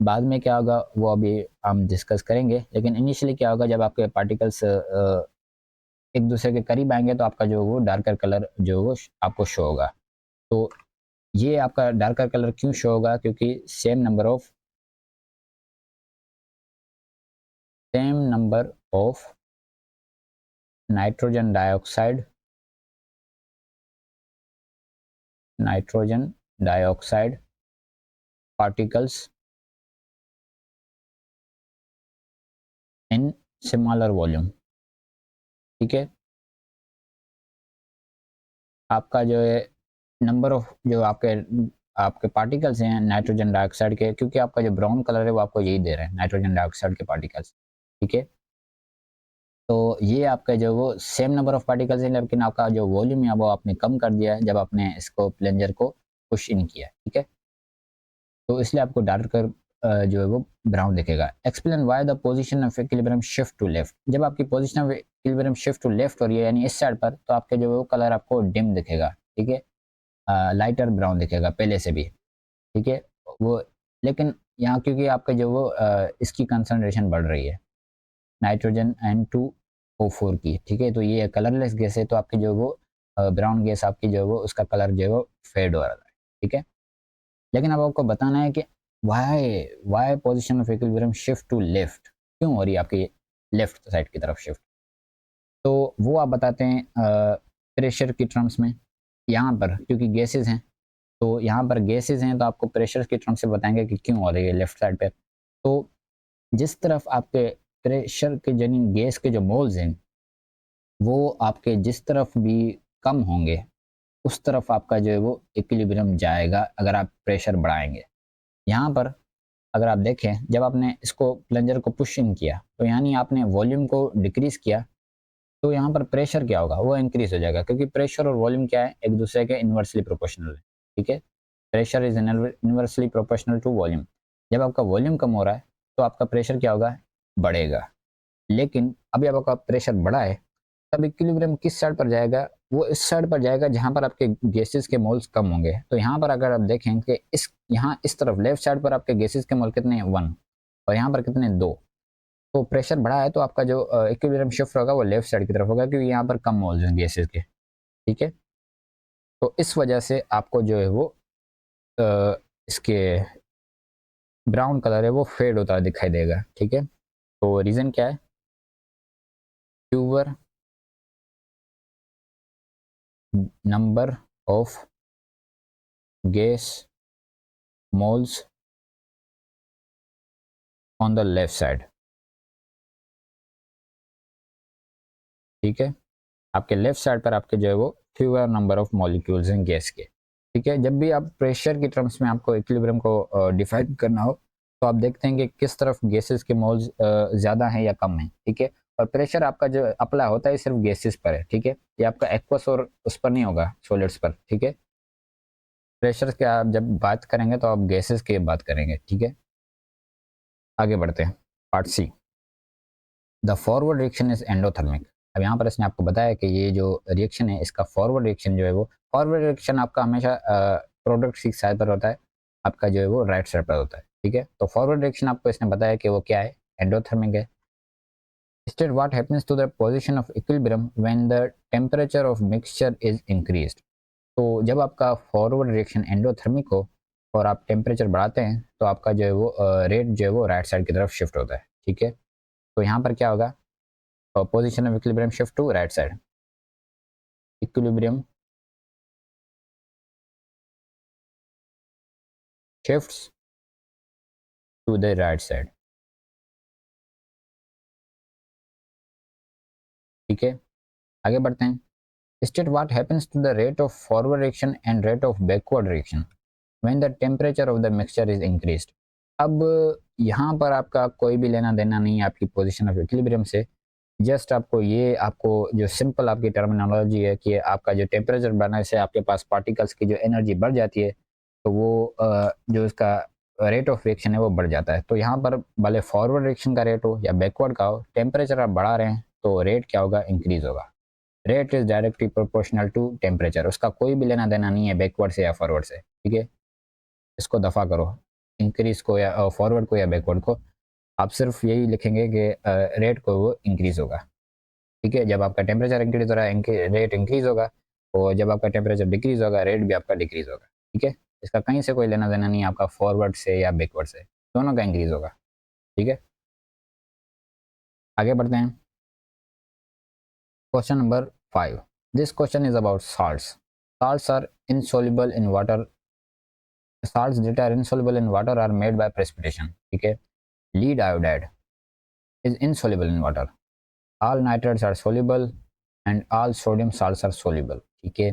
बाद में क्या होगा वो अभी हम डिस्कस करेंगे, लेकिन इनिशियली क्या होगा जब आपके पार्टिकल्स एक दूसरे के करीब आएंगे तो आपका जो वो डार्कर कलर जो वो आपको शो होगा। तो ये आपका डार्कर कलर क्यों शो होगा, क्योंकि same number of nitrogen dioxide particles in smaller volume. ठीक है, आपका जो है नंबर ऑफ जो आपके आपके पार्टिकल्स हैं नाइट्रोजन डाइऑक्साइड के, क्योंकि आपका जो ब्राउन कलर है वो आपको यही दे रहे हैं नाइट्रोजन डाइऑक्साइड के पार्टिकल्स। ठीक है, तो ये आपका जो वो सेम नंबर ऑफ पार्टिकल्स है, लेकिन आपका जो वॉल्यूम है वो आपने कम कर दिया है जब आपने इसको प्लंजर को पुश इन किया। ठीक है, तो इसलिए आपको डार्कर जो है वो ब्राउन दिखेगा। Explain why the position of equilibrium shift to left. जब आपकी position of equilibrium shift to left हो रही है यानी इस साइड पर, तो आपके जो है वो कलर आपको डिम दिखेगा। ठीक है, लाइटर ब्राउन दिखेगा पहले से भी। ठीक है, वो लेकिन यहाँ क्योंकि आपका जो वो इसकी कंसंट्रेशन बढ़ रही है नाइट्रोजन N2O4 की। ठीक है, तो ये कलरलेस गैस है, तो आपकी जो वो ब्राउन गैस आपकी जो वो उसका कलर जो है वो फेड हो रहा है। ठीक है, लेकिन अब आपको बताना है कि Y Y position of equilibrium shift to left क्यों हो रही है आपकी लेफ्ट साइड की तरफ शिफ्ट। तो वो आप बताते हैं प्रेशर की टर्म्स में। यहाँ पर क्योंकि गैसेस हैं तो यहाँ पर गैसेज हैं तो आपको प्रेशर की टर्म से बताएंगे कि क्यों हो रही है लेफ्ट साइड पे। तो जिस तरफ आपके प्रेशर के यानी गैस के जो मोल्स हैं वो आपके जिस तरफ भी कम होंगे उस तरफ आपका जो है वो इक्विलिब्रियम जाएगा अगर आप प्रेशर बढ़ाएंगे। यहाँ पर अगर आप देखें जब आपने इसको प्लंजर को पुश इन किया तो यानी आपने वॉल्यूम को डिक्रीज किया तो यहाँ पर प्रेशर क्या होगा वो इंक्रीज हो जाएगा क्योंकि प्रेशर और वॉल्यूम क्या है एक दूसरे के इन्वर्सली प्रोपोर्शनल है। ठीक है, pressure is inversely proportional to volume. जब आपका वॉल्यूम कम हो रहा है तो आपका प्रेशर क्या होगा बढ़ेगा। लेकिन अभी अब आपका प्रेशर बढ़ा है तब इक्विलिब्रियम किस साइड पर जाएगा वो इस साइड पर जाएगा जहां पर आपके गैसेस के मोल्स कम होंगे। तो यहाँ पर अगर आप देखें कि इस यहाँ इस तरफ लेफ्ट साइड पर आपके गैसेस के मोल कितने हैं 1 और यहाँ पर कितने 2। तो प्रेशर बढ़ा है तो आपका जो इक्विलिब्रियम शिफ्ट होगा वो लेफ्ट साइड की तरफ होगा क्योंकि यहाँ पर कम मोल्स हैं गैसेस के। ठीक है, तो इस वजह से आपको जो है वो अ, इसके ब्राउन कलर है वो फेड होता दिखाई देगा। ठीक है, तो रीज़न क्या है fewer number of gas moles on the left side. ठीक है, आपके लेफ्ट साइड पर आपके जो है वो फ्यूअर नंबर ऑफ मॉलिक्यूल्स हैं गैस के। ठीक है, जब भी आप प्रेशर की टर्म्स में आपको इक्विलिब्रियम को डिफाइन करना हो तो आप देखते हैं कि किस तरफ गैसेस के मोल्स ज़्यादा हैं या कम हैं। ठीक है, और प्रेशर आपका जो अप्लाई होता है सिर्फ गैसेस पर है। ठीक है, ये आपका एक्वस और उस पर नहीं होगा सॉलिड्स पर। ठीक है, प्रेशर के आप जब बात करेंगे तो आप गैसेस की बात करेंगे। ठीक है, आगे बढ़ते हैं part C. The forward reaction is endothermic. अब यहाँ पर इसने आपको बताया कि ये जो रिएक्शन है इसका फॉरवर्ड रिएक्शन जो है वो फॉरवर्ड रिएक्शन आपका हमेशा प्रोडक्ट की साइड पर होता है, आपका जो है वो राइट साइड पर होता है। ठीक है, तो फॉरवर्ड रिएक्शन आपको इसने बताया कि वो क्या है एंडोथर्मिक है। Instead, what happens to the position of equilibrium when the temperature of mixture is increased? तो जब आपका फॉरवर्ड रिएक्शन एंडोथर्मिक हो और आप टेम्परेचर बढ़ाते हैं तो आपका जो है वो रेट जो है वो राइट साइड की तरफ शिफ्ट होता है। ठीक है, तो यहाँ पर क्या होगा position of equilibrium shift to right side. Equilibrium shifts to the right side. ठीक है, आगे बढ़ते हैं। State what happens to the rate of forward reaction and rate of backward reaction when the temperature of the mixture is increased. अब यहाँ पर आपका कोई भी लेना देना नहीं है आपकी पोजीशन ऑफ इक्विलिब्रियम से। जस्ट आपको जो सिंपल आपकी टर्मिनोलॉजी है कि आपका जो टेम्परेचर बढ़ने से आपके पास पार्टिकल्स की जो एनर्जी बढ़ जाती है तो वो जो इसका रेट ऑफ रिएक्शन है वो बढ़ जाता है। तो यहाँ पर भले फॉरवर्ड रिएक्शन का रेट हो या बैकवर्ड का हो टेम्परेचर आप बढ़ा रहे हैं तो रेट क्या होगा इंक्रीज होगा। Rate is directly proportional to temperature, उसका कोई भी लेना देना नहीं है बैकवर्ड से या फॉरवर्ड से। ठीक है, इसको दफा करो इंक्रीज को या फॉरवर्ड को या बैकवर्ड को। आप सिर्फ यही लिखेंगे कि रेट को वो इंक्रीज होगा। ठीक है, जब आपका टेम्परेचर इंक्रीज हो रहा है रेट इंक्रीज होगा और जब आपका टेम्परेचर डिक्रीज होगा रेट भी आपका डिक्रीज होगा। ठीक है, इसका कहीं से कोई लेना देना नहीं है आपका फॉरवर्ड से या बैकवर्ड से, दोनों का इंक्रीज होगा। ठीक है, आगे बढ़ते हैं। Question number 5। This question is about salts. Salts are insoluble in water. Salts that are insoluble in water are made by precipitation. ठीक है, lead iodide is insoluble in water. All nitrates are soluble and all sodium salts are soluble. ठीक है,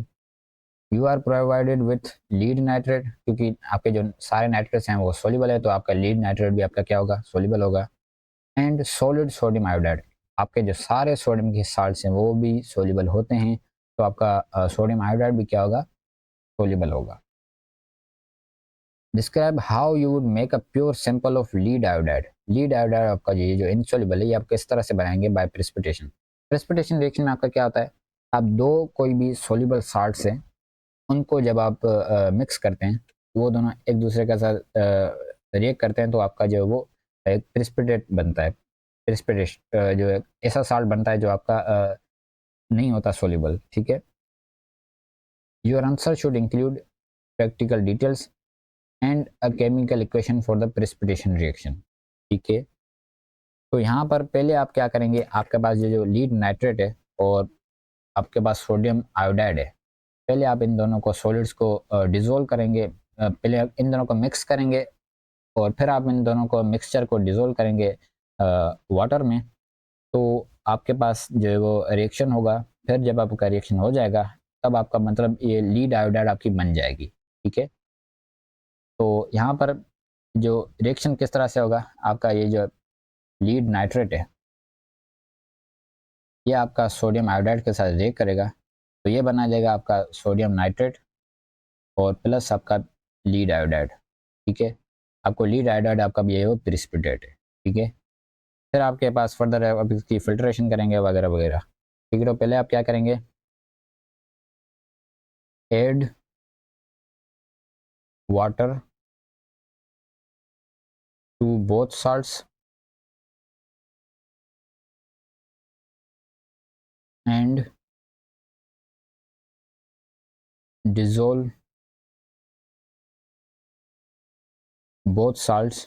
you are provided with lead nitrate क्योंकि आपके जो सारे nitrates हैं वो सोल्यूबल है तो आपका लीड नाइट्रेट भी आपका क्या होगा सोल्यूबल होगा। एंड सॉलिड सोडियम आयोडाइड, आपके जो सारे सोडियम के साल्ट्स हैं वो भी सोल्यूबल होते हैं तो आपका सोडियम आयोडाइड भी क्या होगा सोल्यूबल होगा। Describe how you would make a pure sample of lead iodide. Lead iodide आपका ये जो इनसॉल्युबल है ये आप किस तरह से बनाएंगे बाय प्रेसिपिटेशन। प्रेसिपिटेशन रिएक्शन में आपका क्या होता है आप दो कोई भी सोल्यूबल साल्ट्स हैं उनको जब आप मिक्स करते हैं वो दोनों एक दूसरे के साथ रिएक्ट करते हैं तो आपका जो है वो एक प्रेसिपिटेट बनता है। प्रेसिपिटेट जो है ऐसा साल्ट बनता है जो आपका नहीं होता सोल्यूबल। ठीक है, your answer should include practical details and a chemical equation for the precipitation reaction. ठीक है, तो यहाँ पर पहले आप क्या करेंगे आपके पास ये जो लीड नाइट्रेट है और आपके पास सोडियम आयोडाइड है पहले आप इन दोनों को सॉलिड्स को डिज़ोल्व करेंगे, पहले आप इन दोनों को मिक्स करेंगे और फिर आप इन दोनों को मिक्सचर को डिज़ोल्व करेंगे वाटर में, तो आपके पास जो है वो रिएक्शन होगा। फिर जब आपका रिएक्शन हो जाएगा तब आपका मतलब ये लीड आयोडाइड आपकी बन जाएगी, ठीक है। तो यहाँ पर जो रिएक्शन किस तरह से होगा, आपका ये जो लीड नाइट्रेट है ये आपका सोडियम आयोडाइड के साथ रिएक्ट करेगा, तो ये बना जाएगा आपका सोडियम नाइट्रेट और प्लस आपका लीड आयोडाइड, ठीक है। आपको लीड आयोडाइड आपका ये वो प्रिसिपिटेट है, ठीक है। फिर आपके पास फर्दर अब इसकी फिल्ट्रेशन करेंगे वगैरह वगैरह, ठीक है। तो पहले आप क्या करेंगे, add water to both salts and dissolve both salts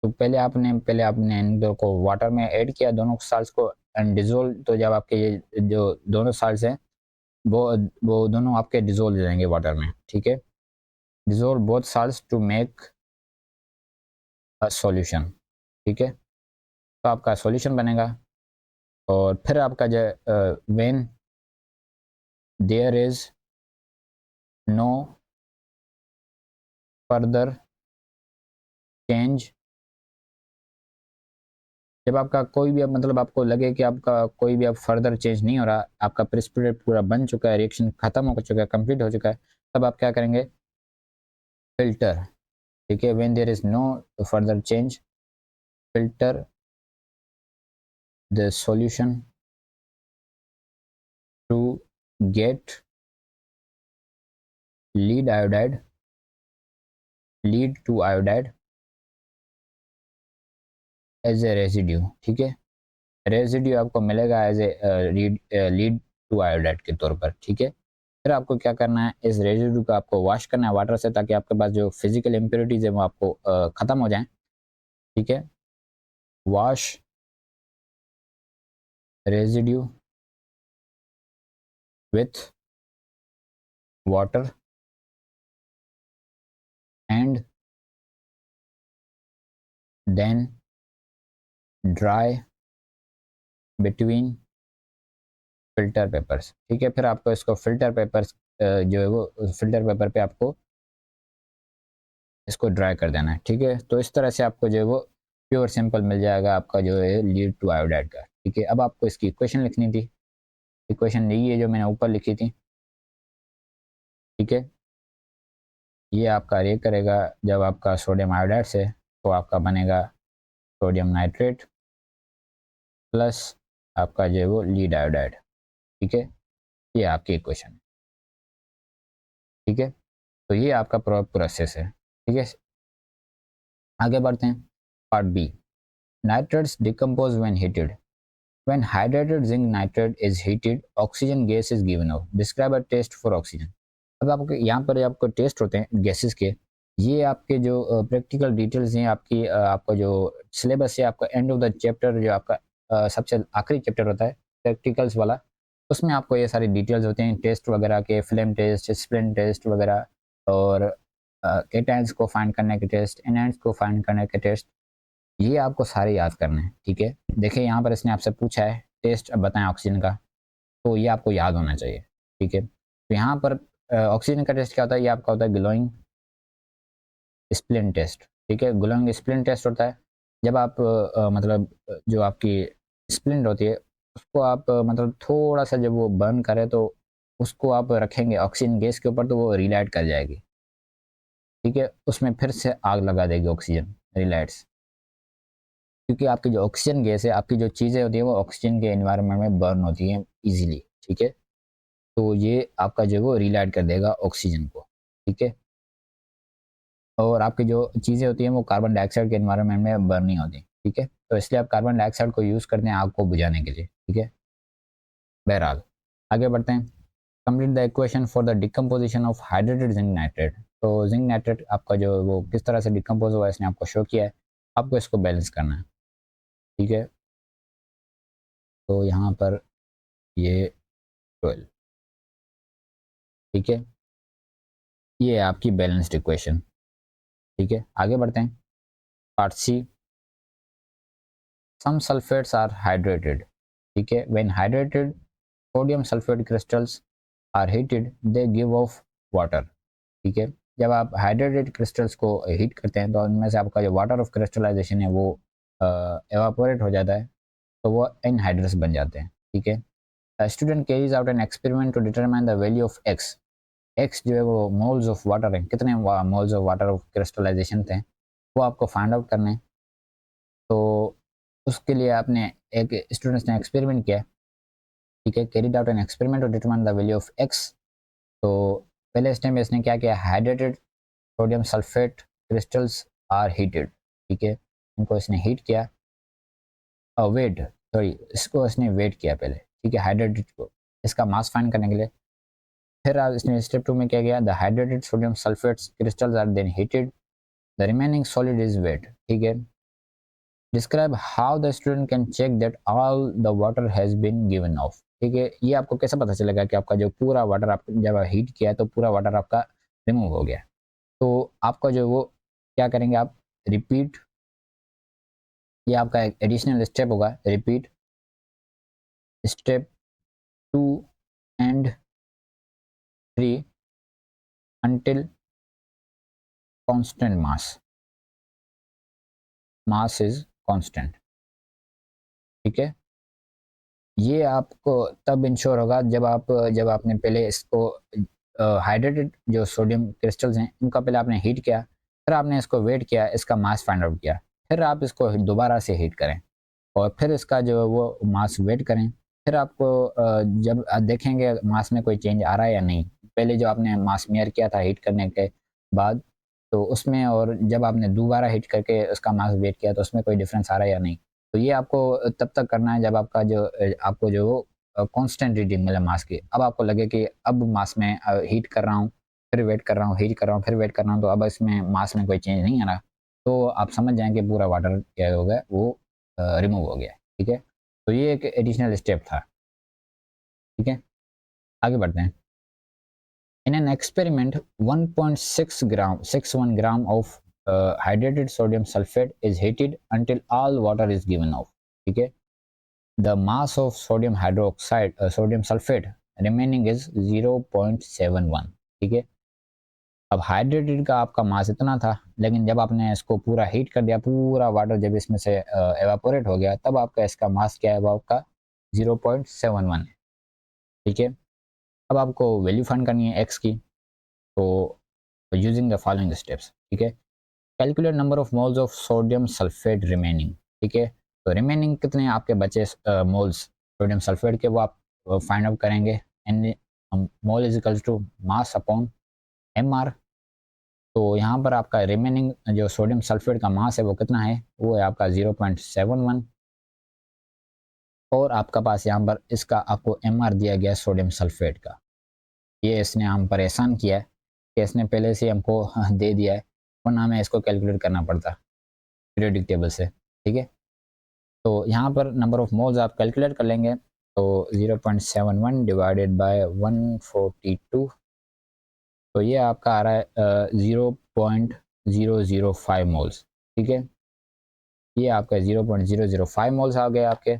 तो पहले आपने इन दो को वाटर में ऐड किया, दोनों साल्ट्स को, एंड डिजोल्व। तो जब आपके ये जो दोनों साल्ट्स हैं वो वो दोनों आपके डिजोल्व हो जाएंगे वाटर में, ठीक है। Dissolve both salts to make a solution, ठीक है। तो आपका सॉल्यूशन बनेगा और फिर आपका जो when there is no further change, जब आपका कोई भी मतलब आपको लगे कि आपका कोई भी अब फर्दर चेंज नहीं हो रहा, आपका प्रेसिपिटेट पूरा बन चुका है, रिएक्शन खत्म हो चुका है, कंप्लीट हो चुका है, तब आप क्या करेंगे, फिल्टर, ठीक है। When there is no further change, filter the solution to get lead iodide, lead two iodide as a residue, ठीक है। रेजिड्यू आपको मिलेगा as a lead two iodide के तौर पर, ठीक है। फिर आपको क्या करना है, इस रेजिड्यू को आपको वॉश करना है वाटर से, ताकि आपके पास जो फिजिकल इम्प्योरिटीज है वो आपको खत्म हो जाएं, ठीक है। Wash residue with water and then dry between filter papers, ठीक है। फिर आपको इसको फिल्टर पेपर्स जो है वो फिल्टर पेपर पे आपको इसको ड्राई कर देना है, ठीक है। तो इस तरह से आपको जो है वो प्योर सिंपल मिल जाएगा आपका जो है लीड टू आयोडाइड का, ठीक है। अब आपको इसकी इक्वेशन लिखनी थी, इक्वेशन यही है जो मैंने ऊपर लिखी थी, ठीक है। ये आपका ये करेगा, जब आपका सोडियम आयोडाइड से तो आपका बनेगा सोडियम नाइट्रेट प्लस आपका जो है वो लीड आयोडाइड, ठीक है। ये आपकी इक्वेशन है, ठीक है। तो ये आपका प्रोसेस है, ठीक है। आगे बढ़ते हैं, part B, nitrates decompose when heated, when hydrated zinc nitrate is heated oxygen gas is given out, describe a test for oxygen। अब आपके यहाँ पर आपको टेस्ट होते हैं गैसेस के, ये आपके जो प्रैक्टिकल डिटेल्स हैं आपकी आपका जो सिलेबस है, आपका एंड ऑफ द चैप्टर जो आपका सबसे आखिरी चैप्टर होता है प्रैक्टिकल्स वाला, उसमें आपको ये सारी डिटेल्स होते हैं टेस्ट वगैरह के, फिल्म टेस्ट, स्प्लिन टेस्ट वगैरह, और केटाइंस को फाइंड करने के टेस्ट, एनाइंस को फाइंड करने के टेस्ट, ये आपको सारे याद करने हैं, ठीक है। देखिए यहाँ पर इसने आपसे पूछा है टेस्ट अब बताएं ऑक्सीजन का, तो ये आपको याद होना चाहिए, ठीक है। तो यहाँ पर ऑक्सीजन का टेस्ट क्या होता है, ये आपका होता है ग्लोइंग स्प्लिन टेस्ट, ठीक है। ग्लोइंग स्प्लिन टेस्ट होता है जब आप मतलब जो आपकी स्प्लिन होती है उसको आप मतलब थोड़ा सा जब वो बर्न करे तो उसको आप रखेंगे ऑक्सीजन गैस के ऊपर, तो वो रिलाइट कर जाएगी, ठीक है। उसमें फिर से आग लगा देगी ऑक्सीजन रिलाइट्स, क्योंकि आपकी जो ऑक्सीजन गैस है, आपकी जो चीज़ें होती है वो ऑक्सीजन के एनवायरनमेंट में बर्न होती हैं इजीली, ठीक है। तो ये आपका जो है वो रिलाइट कर देगा ऑक्सीजन को, ठीक है। और आपकी जो चीज़ें होती हैं वो कार्बन डाइऑक्साइड के एनवायरनमेंट में बर्न नहीं होती, ठीक है। तो इसलिए आप कार्बन डाइऑक्साइड को यूज़ करते हैं आग को बुझाने के लिए, ठीक है। बहरहाल आगे बढ़ते हैं, complete the equation for the decomposition of hydrated zinc nitrate. तो जिंक नाइट्रेट आपका जो वो किस तरह से डिकम्पोज हुआ है इसने आपको शो किया है, आपको इसको बैलेंस करना है। ठीक है, तो यहाँ पर ये 12, ठीक है, ये है आपकी बैलेंस्ड इक्वेशन। ठीक है, आगे बढ़ते हैं। Part C, some sulfates are hydrated. ठीक है, when hydrated sodium sulfate crystals are heated they give off water. ठीक है, जब आप हाइड्रेटेड क्रिस्टल्स को हीट करते हैं तो उनमें से आपका जो वाटर ऑफ क्रिस्टलाइजेशन है वो एवापोरेट हो जाता है, तो वो एनहाइड्रस बन जाते हैं। ठीक है, the student carries out an experiment to determine the value of X. X जो है वो मोल्स ऑफ वाटर है, कितने moles of water of crystallisation थे वो आपको फाइंड आउट करने हैं। तो उसके लिए आपने एक स्टूडेंट्स ने एक्सपेरिमेंट किया। ठीक है, carried out an experiment to determine the value of X. तो पहले स्टेप में इसने क्या किया, hydrated sodium sulfate crystals are heated. ठीक है, इनको इसने हीट किया, वेट सॉरी इसको इसने वेट किया पहले। ठीक है, हाइड्रेटेड को, इसका मास फाइंड करने के लिए। फिर इसने स्टेप 2 में क्या किया, the hydrated sodium sulfates crystals are then heated, the remaining solid is weight. ठीक है, describe how the student can check that all the water has been given off. ठीक है, ये आपको कैसे पता चलेगा कि आपका जो पूरा वाटर आप जब हीट किया तो पूरा वाटर आपका रिमूव हो गया। तो आपका जो वो क्या करेंगे आप, रिपीट, ये आपका एक एडिशनल स्टेप होगा, repeat step 2 and 3 until constant mass is constant। ठीक है, ये आपको तब इंश्योर होगा जब आपने पहले इसको हाइड्रेटेड जो सोडियम क्रिस्टल्स हैं इनका पहले आपने हीट किया, फिर आपने इसको वेट किया, इसका मास फाइंड आउट किया, फिर आप इसको दोबारा से हीट करें और फिर इसका जो वो मास वेट करें। फिर आपको जब देखेंगे मास में कोई चेंज आ रहा है या नहीं, पहले जो आपने मास मेयर किया था हीट करने के बाद, तो उसमें और जब आपने दोबारा हीट करके उसका मास वेट किया तो उसमें कोई डिफरेंस आ रहा है या नहीं। तो ये आपको तब तक करना है जब आपका जो आपको जो कांस्टेंट रीडिंग मिले मास की। अब आपको लगे कि अब मास में हीट कर रहा हूँ, फिर वेट कर रहा हूँ, हीट कर रहा हूँ, फिर वेट कर रहा हूँ, तो अब इसमें मास में कोई चेंज नहीं आ रहा, तो आप समझ जाएँ कि पूरा वाटर क्या हो गया, वो रिमूव हो गया है। ठीक है, तो ये एक एडिशनल स्टेप था। ठीक है, आगे बढ़ते हैं। In an experiment, 1.61 gram of hydrated sodium sulfate is heated until all water is given off. ठीक है, the mass of sodium hydroxide sodium sulfate remaining is 0.71। ठीक है, अब हाइड्रेटेड का आपका मास इतना था, लेकिन जब आपने इसको पूरा हीट कर दिया, पूरा वाटर जब इसमें से एवापोरेट हो गया, तब आपका इसका मास क्या है, वो आपका 0.71 है। ठीक है, अब आपको वैल्यू फाइंड करनी है एक्स की, तो यूजिंग द फॉलोइंग स्टेप्स। ठीक है, calculate number of moles of sodium sulphate remaining. ठीक है, तो रिमेनिंग कितने आपके बचे मोल्स सोडियम सल्फेट के, वो आप फाइंड आउट करेंगे। N mole is equals to mass upon M r. तो यहाँ पर आपका रिमेनिंग जो सोडियम सल्फेट का मास है वो कितना है, वो है आपका 0.71, और आपका पास यहाँ पर इसका आपको एम आर दिया गया है सोडियम सल्फेट का। ये इसने हम परेशान किया है कि इसने पहले से हमको दे दिया है, वरना हमें इसको कैलकुलेट करना पड़ता पीरियोडिक टेबल से। ठीक है, तो यहाँ पर नंबर ऑफ मोल्स आप कैलकुलेट कर लेंगे, तो 0.71 डिवाइडेड बाय 142, तो ये आपका आ रहा है 0.005 मोल्स। ठीक है, ये आपका 0.005 मोल्स आ गए आपके,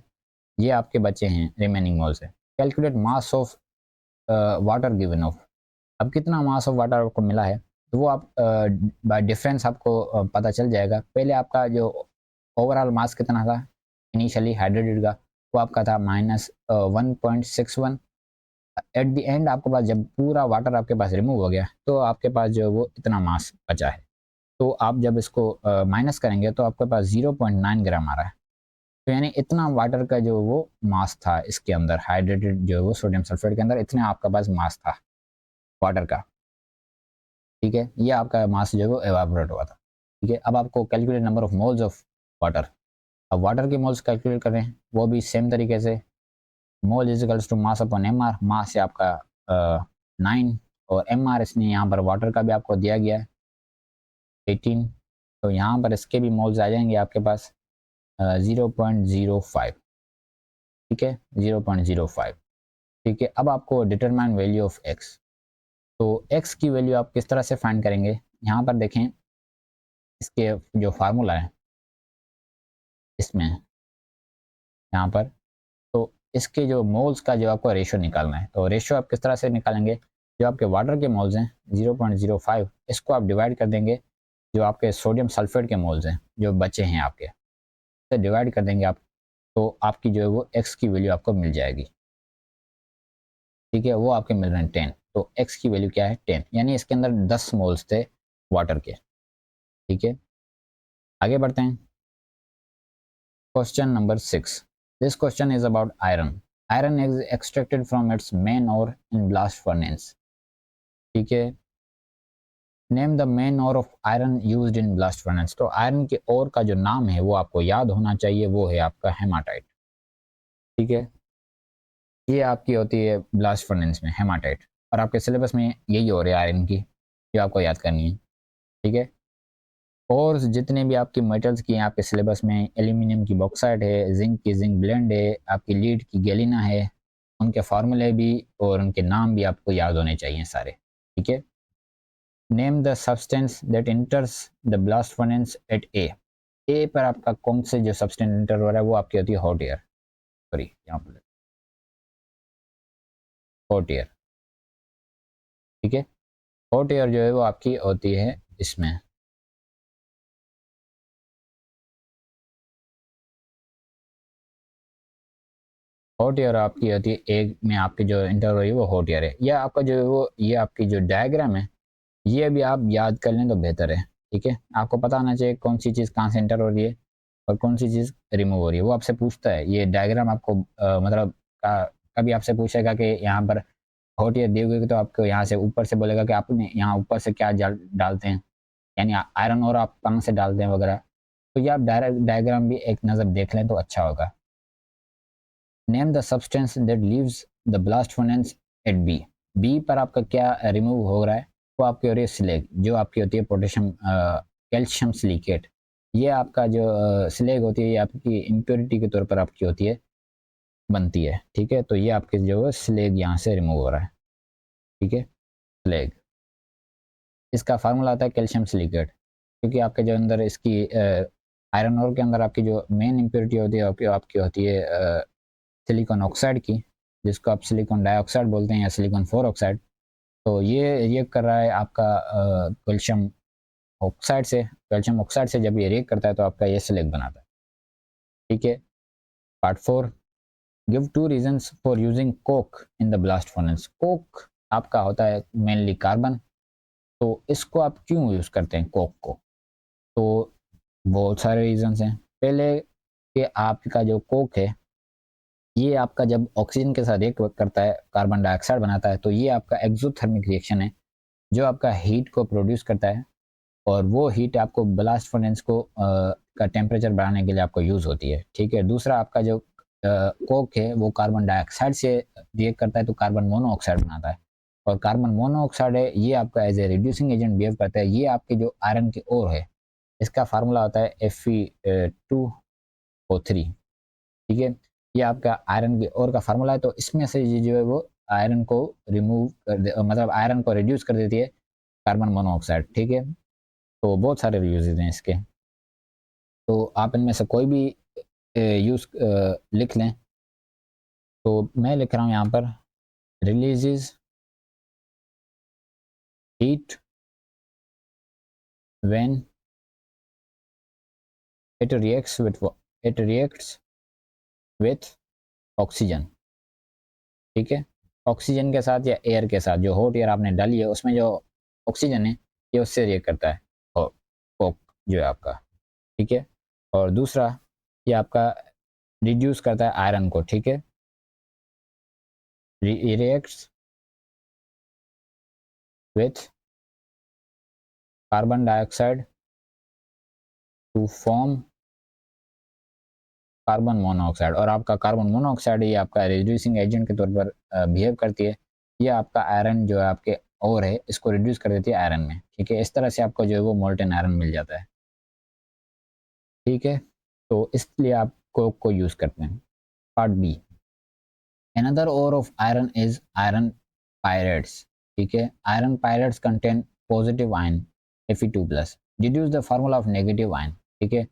ये आपके बचे हैं रिमेनिंग मोल्स है। Calculate mass of water given of. अब कितना मास ऑफ वाटर आपको मिला है, तो वो आप बाय डिफरेंस आपको पता चल जाएगा। पहले आपका जो ओवरऑल मास कितना था इनिशियली हाइड्रेटेड का, वो आपका था -1.61। एट द एंड आपके पास जब पूरा वाटर आपके पास रिमूव हो गया, तो आपके पास जो है वो इतना मास बचा है। तो आप जब इसको माइनस करेंगे तो आपके पास 0.9 ग्राम आ रहा है। तो यानी इतना वाटर का जो वो मास था इसके अंदर, हाइड्रेटेड जो है वो सोडियम सल्फेट के अंदर इतना आपका पास मास था वाटर का। ठीक है, ये आपका मास जो है वो एवापोरेट हुआ था। ठीक है, अब आपको calculate number of moles of water. अब वाटर के मोल्स कैलकुलेट करें, वो भी सेम तरीके से, mole is equals to mass upon M R. Mass है आपका 9, और एम आर इसने यहाँ पर वाटर का भी आपको दिया गया है 18, तो यहाँ पर इसके भी मोल्स आ जाएंगे आपके पास। 0.05, ठीक है, 0.05, ठीक है। अब आपको डिटरमाइन वैल्यू ऑफ एक्स, तो एक्स की वैल्यू आप किस तरह से फाइंड करेंगे, यहाँ पर देखें, इसके जो फार्मूला है इसमें यहाँ पर, तो इसके जो मोल्स का जो आपको रेशो निकालना है, तो रेशो आप किस तरह से निकालेंगे, जो आपके वाटर के मोल्स हैं 0.05, इसको आप डिवाइड कर देंगे जो आपके सोडियम सल्फेट के मोल्स हैं जो बचे हैं आपके, से डिवाइड कर देंगे आप, तो आपकी जो है वो एक्स की वैल्यू आपको मिल जाएगी, ठीक है। वो आपके मिल रहे हैं 10, तो एक्स की वैल्यू क्या है 10, यानी इसके अंदर 10 मोल्स थे वाटर के, ठीक है। आगे बढ़ते हैं, question number 6, this question is about iron, iron is extracted from its main ore in blast furnace, ठीक है। Name the main ore of iron used in blast furnace, तो आयरन के ओर का जो नाम है वो आपको याद होना चाहिए, वो है आपका हेमाटाइट, ठीक है। ये आपकी होती है ब्लास्ट फर्नेस में हेमाटाइट, और आपके सिलेबस में यही हो रहा है आयरन की, जो आपको याद करनी है, ठीक है। और जितने भी आपके मेटल्स की हैं आपके सिलेबस में, एल्यूमिनियम की बॉक्साइट है, जिंक की जिंक ब्लेंड है, आपकी लीड की गैलिना है, उनके फार्मूले भी और उनके नाम भी आपको याद होने चाहिए सारे, ठीक है। Name the substance that enters the blast furnace at A पर आपका कौन से जो सब्सटेंस इंटर हो रहा है वो आपकी होती है हॉट एयर, सॉरी यहाँ पर हॉट एयर, ठीक है। हॉट एयर जो है वो आपकी होती है इसमें, हॉट एयर आपकी होती है एक में, आपकी जो इंटर हो रही है वो हॉट एयर है। यह आपका जो है वो, ये आपकी जो डायग्राम है ये भी आप याद कर लें तो बेहतर है, ठीक है। आपको पता होना चाहिए कौन सी चीज़ कहाँ से इंटर हो रही है और कौन सी चीज़ रिमूव हो रही है, वो आपसे पूछता है। ये डायग्राम आपको मतलब कभी आपसे पूछेगा कि यहाँ पर हॉट एयर दी हुई, तो आपको यहाँ से ऊपर से बोलेगा कि आपने यहाँ ऊपर से क्या डालते हैं, यानी आयरन और आप कहाँ से डालते हैं वगैरह, तो ये आप डायरेक्ट डायग्राम भी एक नज़र देख लें तो अच्छा होगा। Name the substance that leaves the blast furnace at B, B पर आपका क्या रिमूव हो रहा है, वो आपकी हो रही है स्लेग, जो आपकी होती है पोटेशियम कैल्शियम सिलिकेट। ये आपका जो स्लेग होती है ये आपकी इम्प्योरिटी के तौर पर आपकी होती है, बनती है, ठीक है। तो ये आपके जो है स्लेग यहाँ से रिमूव हो रहा है, ठीक है, स्लेग। इसका फार्मूला आता है कैल्शियम सिलिकेट, क्योंकि आपके जो अंदर इसकी आयरन ओर के अंदर आपकी जो मेन इम्प्योरिटी होती है आपकी होती है सिलिकॉन ऑक्साइड की, जिसको आप सिलिकॉन डाइऑक्साइड बोलते हैं या सिलिकॉन फोर ऑक्साइड। तो ये रिएक्ट कर रहा है आपका कैल्शियम ऑक्साइड से, कैल्शियम ऑक्साइड से जब ये रिएक्ट करता है तो आपका ये स्लेग बनाता है, ठीक है। Part 4, give 2 reasons for using Coke in the blast furnace, Coke आपका होता है मेनली कार्बन, तो इसको आप क्यों यूज़ करते हैं कोक को, तो बहुत सारे रीजंस हैं। पहले कि आपका जो कोक है ये आपका जब ऑक्सीजन के साथ रिएक्ट करता है, कार्बन डाइऑक्साइड बनाता है, तो ये आपका एक्सोथर्मिक रिएक्शन है जो आपका हीट को प्रोड्यूस करता है, और वो हीट आपको ब्लास्ट फर्नेस को का टेम्परेचर बढ़ाने के लिए आपको यूज़ होती है, ठीक है। दूसरा आपका जो कोक है वो कार्बन डाइऑक्साइड से रिएक्ट करता है तो कार्बन मोनोऑक्साइड बनाता है, और कार्बन मोनोऑक्साइड है ये आपका as a reducing agent behave करता है। ये आपके जो आयरन की ओर है इसका फार्मूला होता है Fe2O3, ठीक है। ये आपका आयरन की ओर का फार्मूला है, तो इसमें से ये जो है वो आयरन को रिमूव कर दे, मतलब आयरन को रिड्यूस कर देती है कार्बन मोनोऑक्साइड, ठीक है। तो बहुत सारे यूजेज हैं इसके, तो आप इनमें से कोई भी यूज लिख लें। तो मैं लिख रहा हूँ यहाँ पर, releases heat when it reacts with oxygen, ठीक है। ऑक्सीजन के साथ या एयर के साथ, जो हॉट एयर आपने डाली है उसमें जो ऑक्सीजन है ये उससे रिएक्ट करता है, और कोक जो है आपका, ठीक है। और दूसरा ये आपका रिड्यूस करता है आयरन को, ठीक है, reacts with carbon dioxide to form carbon monoxide, और आपका कार्बन मोनोऑक्साइड ये आपका रिड्यूसिंग एजेंट के तौर पर बिहेव करती है। ये आपका आयरन जो है आपके और है इसको रिड्यूस कर देती है आयरन में, ठीक है। इस तरह से आपको जो है वो मोल्टेन आयरन मिल जाता है, ठीक है। तो इसलिए आप कोक को यूज़ करते हैं। Part B, another ore of iron is iron pyrites. ठीक है, iron pyrites contain positive ion Fe2+, deduce the formula of negative ion. ठीक है,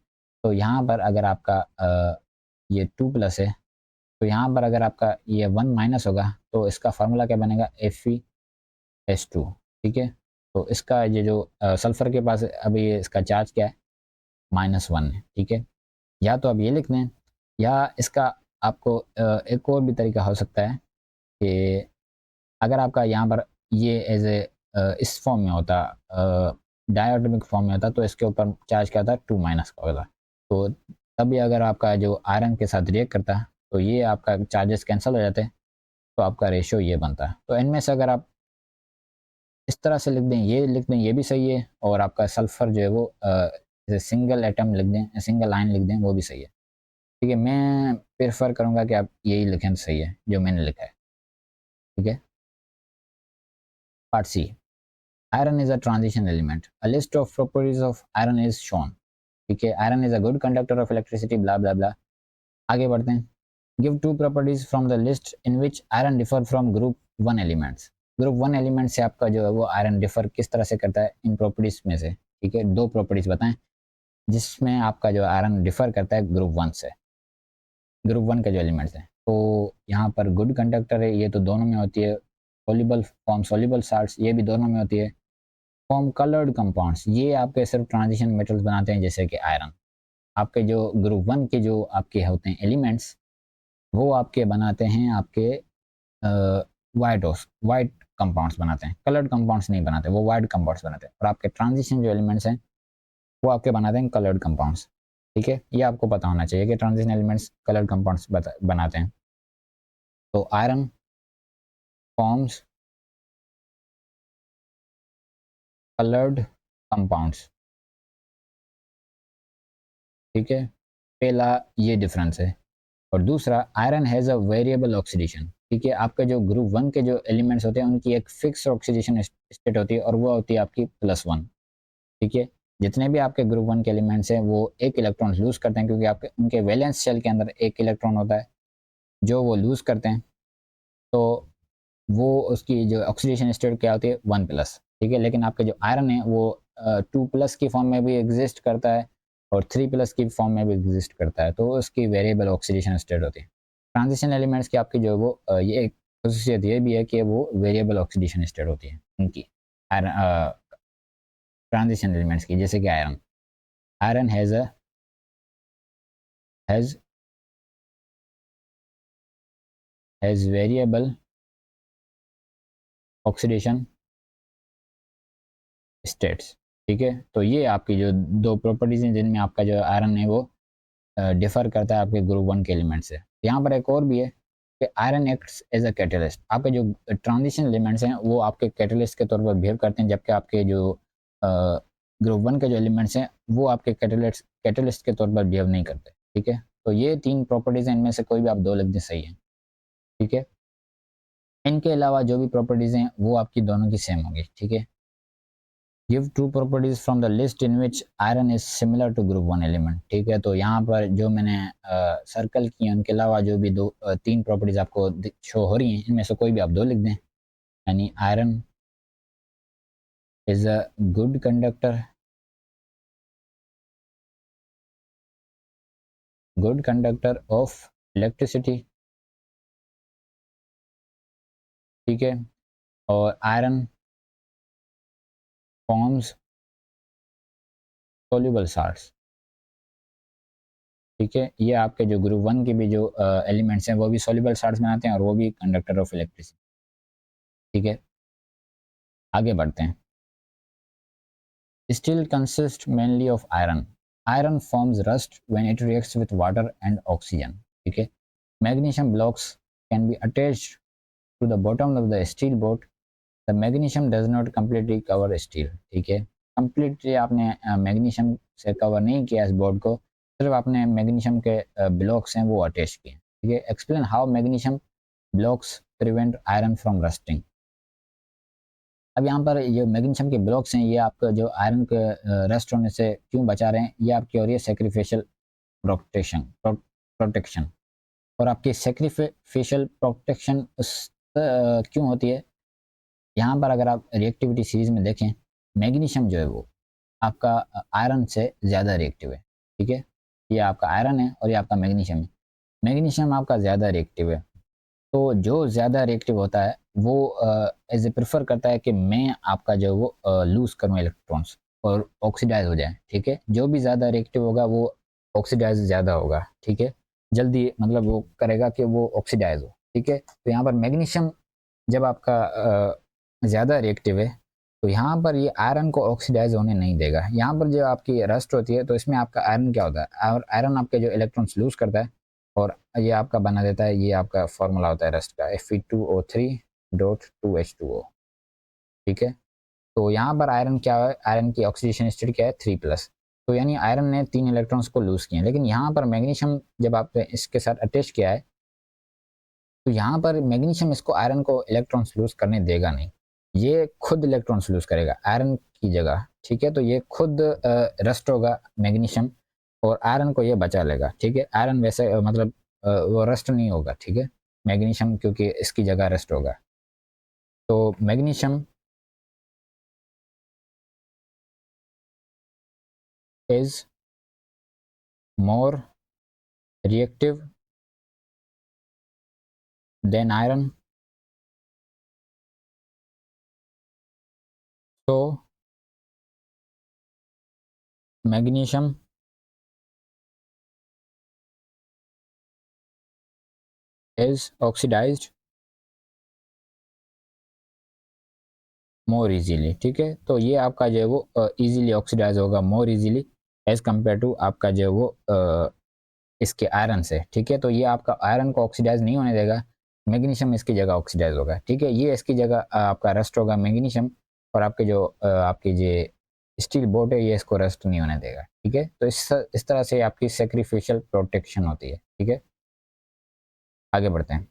तो यहाँ पर अगर आपका ये 2+ है, तो यहाँ पर अगर आपका ये 1- होगा तो इसका फार्मूला क्या बनेगा, FeS2। ठीक है, तो इसका ये जो सल्फर के पास अभी इसका चार्ज क्या है, -1 है। ठीक है, या तो आप ये लिख दें, या इसका आपको एक और भी तरीका हो सकता है कि अगर आपका यहाँ पर ये एज ए इस फॉर्म में होता, डायटोमिक फॉर्म में होता, तो इसके ऊपर चार्ज क्या था, 2- का होता। तो तभी अगर आपका जो आयरन के साथ रिएक्ट करता तो ये आपका चार्जेस कैंसिल हो जाते, तो आपका रेशियो ये बनता है। तो इनमें से अगर आप इस तरह से लिख दें, ये लिख दें, ये भी सही है, और आपका सल्फर जो है वो जैसे सिंगल एटम लिख दें, सिंगल लाइन लिख दें, वो भी सही है। ठीक है, मैं प्रेफर करूँगा कि आप यही लिखें तो सही है जो मैंने लिखा है। ठीक है, part C, iron is a transition element, a list of properties of iron is shown. ठीक है, iron is a good conductor of electricity, blah blah blah. आगे बढ़ते हैं, give two properties from the list in which iron differ from group 1 elements. Group 1 element से आपका जो है वो आयरन डिफर किस तरह से करता है इन प्रॉपर्टीज में से। ठीक है, 2 प्रॉपर्टीज बताएं जिसमें आपका जो आयरन डिफर करता है ग्रुप 1 से, ग्रुप 1 के जो एलिमेंट्स हैं। तो यहाँ पर गुड कंडक्टर है, ये तो दोनों में होती है। सॉल्युबल फॉर्म सॉल्युबल साल्ट्स, ये भी दोनों में होती है। फॉर्म कलर्ड कंपाउंड्स, ये आपके सिर्फ ट्रांजिशन मेटल्स बनाते हैं जैसे कि आयरन। आपके जो ग्रुप 1 के जो आपके होते हैं एलिमेंट्स, वो आपके बनाते हैं आपके वाइट कंपाउंड्स बनाते हैं, कलर्ड कंपाउंड्स नहीं बनाते, वो वाइट कंपाउंड्स बनाते हैं। और आपके ट्रांजिशन जो एलिमेंट्स हैं वो आपके बनाते हैं कलर्ड कंपाउंड्स। ठीक है, ये आपको पता होना चाहिए कि ट्रांजिशन एलिमेंट्स कलर्ड कंपाउंड्स बनाते हैं। तो आयरन फॉर्म्स कलर्ड कंपाउंड्स। ठीक है, पहला ये डिफरेंस है। और दूसरा, iron has a variable oxidation. ठीक है, आपके जो ग्रुप 1 के जो एलिमेंट्स होते हैं उनकी एक फिक्स ऑक्सीडेशन स्टेट होती है, और वो होती है आपकी +1। ठीक है, जितने भी आपके ग्रुप 1 के एलिमेंट्स हैं वो एक इलेक्ट्रॉन लूज करते हैं, क्योंकि आपके उनके वैलेंस शेल के अंदर एक इलेक्ट्रॉन होता है जो वो लूज करते हैं। तो वो उसकी जो ऑक्सीडेशन स्टेट क्या होती है, 1+। ठीक है, लेकिन आपके जो आयरन है वो 2+ की फॉर्म में भी एग्जिस्ट करता है और 3+ की फॉर्म में भी एग्जिस्ट करता है, तो उसकी वेरिएबल ऑक्सीडेशन स्टेट होती है। ट्रांजिशन एलिमेंट्स की आपकी जो है वो ये एक खासियत ये भी है कि वो वेरिएबल ऑक्सीडेशन स्टेट होती है उनकी, आयरन ट्रांजिशन एलिमेंट्स की, जैसे कि iron. Iron has has variable oxidation states. ठीक है, तो ये आपकी जो 2 प्रॉपर्टीज़ हैं जिनमें आपका जो आयरन है वो डिफर करता है आपके ग्रुप 1 के एलिमेंट से। यहाँ पर एक और भी है कि iron acts as a catalyst. आपके जो ट्रांजिशन एलिमेंट्स हैं वो आपके कैटलिस्ट के तौर पर बिहेव करते हैं, जबकि आपके जो ग्रुप 1 के जो एलिमेंट्स हैं वो आपके कैटलिस्ट के तौर पर बिहेव नहीं करते। ठीक है, तो ये 3 प्रॉपर्टीज़ हैं, इनमें से कोई भी आप 2 लिख दें, सही है। ठीक है, इनके अलावा जो भी प्रॉपर्टीज़ हैं वो आपकी दोनों की सेम होगी। ठीक है, give two properties from the list in which iron is similar to group 1 element. ठीक है, तो यहाँ पर जो मैंने सर्कल की हैं उनके अलावा जो भी 3 प्रॉपर्टीज आपको शो हो रही हैं, इनमें से कोई भी आप 2 लिख दें। यानी iron is a good conductor of electricity. ठीक है, और आयरन फॉर्म्स सोल्यूबल साल्ट्स। ठीक है, ये आपके जो ग्रुप 1 के भी जो एलिमेंट्स हैं वो भी सोल्यूबल साल्ट्स बनाते हैं और वो भी कंडक्टर ऑफ इलेक्ट्रिसिटी। ठीक है, आगे बढ़ते हैं। Steel consists mainly of iron. Iron forms rust when it reacts with water and oxygen. ठीक है, magnesium blocks can be attached to the bottom of the steel board. The magnesium does not completely cover steel. ठीक है, completely आपने magnesium से cover नहीं किया इस board को, सिर्फ आपने magnesium के blocks हैं वो attach किए। ठीक है, explain how magnesium blocks prevent iron from rusting. अब यहाँ पर ये मैग्नीशियम के ब्लॉक्स हैं, ये आपका जो आयरन के रस्ट होने से क्यों बचा रहे हैं, ये आपकी हो रही है सैक्रिफिशियल प्रोटेक्शन। और आपकी सैक्रिफिशियल प्रोटेक्शन क्यों होती है? यहाँ पर अगर आप रिएक्टिविटी सीरीज में देखें, मैग्नीशियम जो है वो आपका आयरन से ज़्यादा रिएक्टिव है, ठीक है? ये आपका आयरन है और ये आपका मैग्नीशियम है। मैग्नीशियम आपका ज़्यादा रिएक्टिव है, तो जो ज़्यादा रिएक्टिव होता है वो एज ए प्रेफर करता है कि मैं आपका जो वो लूज़ करूँ इलेक्ट्रॉन्स और ऑक्सीडाइज हो जाए, ठीक है? जो भी ज़्यादा रिएक्टिव होगा वो ऑक्सीडाइज ज़्यादा होगा, ठीक है? जल्दी मतलब वो करेगा कि वो ऑक्सीडाइज हो, ठीक है? तो यहाँ पर मैग्नीशियम जब आपका ज़्यादा रिएक्टिव है तो यहाँ पर ये आयरन को ऑक्सीडाइज होने नहीं देगा। यहाँ पर जो आपकी रस्ट होती है तो इसमें आपका आयरन क्या होता है, और आयरन आपके जो इलेक्ट्रॉन्स लूज करता है और ये आपका बना देता है, ये आपका फॉर्मूला होता है रस्ट का Fe2O3.2H2O, ठीक है? तो यहाँ पर आयरन क्या है, आयरन की ऑक्सीडेशन स्टेट क्या है 3+, तो यानी आयरन ने 3 इलेक्ट्रॉन्स को लूज किए। लेकिन यहाँ पर मैग्नीशियम जब आपने इसके साथ अटैच किया है तो यहाँ पर मैग्नीशियम इसको आयरन को इलेक्ट्रॉन्स लूज करने देगा नहीं, ये खुद इलेक्ट्रॉन्स लूज करेगा आयरन की जगह, ठीक है? तो ये खुद रस्ट होगा मैग्नीशियम और आयरन को ये बचा लेगा, ठीक है? आयरन वैसे मतलब वो रस्ट नहीं होगा, ठीक है? मैग्नीशियम क्योंकि इसकी जगह रस्ट होगा। तो magnesium is more reactive than iron, so magnesium is oxidized more easily, ठीक है? तो ये आपका जो है वो इजीली ऑक्सीडाइज होगा more easily as compare to आपका जो है वो इसके आयरन से, ठीक है? तो ये आपका आयरन को ऑक्सीडाइज नहीं होने देगा, मैग्नीशियम इसकी जगह ऑक्सीडाइज होगा, ठीक है? ये इसकी जगह आपका रस्ट होगा मैग्नीशियम, और आपके जो आपकी जो स्टील बोट है ये इसको रस्ट नहीं होने देगा, ठीक है? तो इस तरह से आपकी सेक्रीफिशियल प्रोटेक्शन होती है, ठीक है? आगे बढ़ते हैं।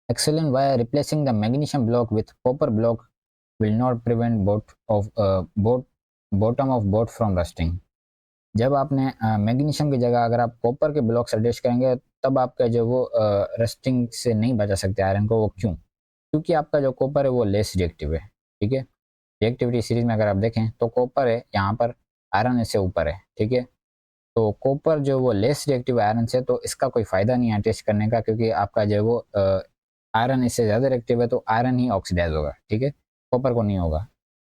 Excellent, why replacing the magnesium block with copper block will not prevent bottom of boat from rusting. जब आपने मैग्नीशियम की जगह अगर आप कॉपर के ब्लॉक अटैच करेंगे तब आपका जो वो रस्टिंग से नहीं बचा सकते आयरन को। वो क्यों? क्योंकि आपका जो कॉपर है वो लेस रिएक्टिव है, ठीक है? रिएक्टिविटी सीरीज में अगर आप देखें तो कॉपर है यहाँ पर, आयरन इससे ऊपर है, ठीक है? तो कॉपर जो वो लेस रिएक्टिव आयरन से, तो इसका कोई फ़ायदा नहीं है अटैच करने का, क्योंकि आपका जो है वो आयरन इससे ज़्यादा रिएक्टिव है तो आयरन ही ऑक्सीडाइज होगा, ठीक है? कॉपर को नहीं होगा,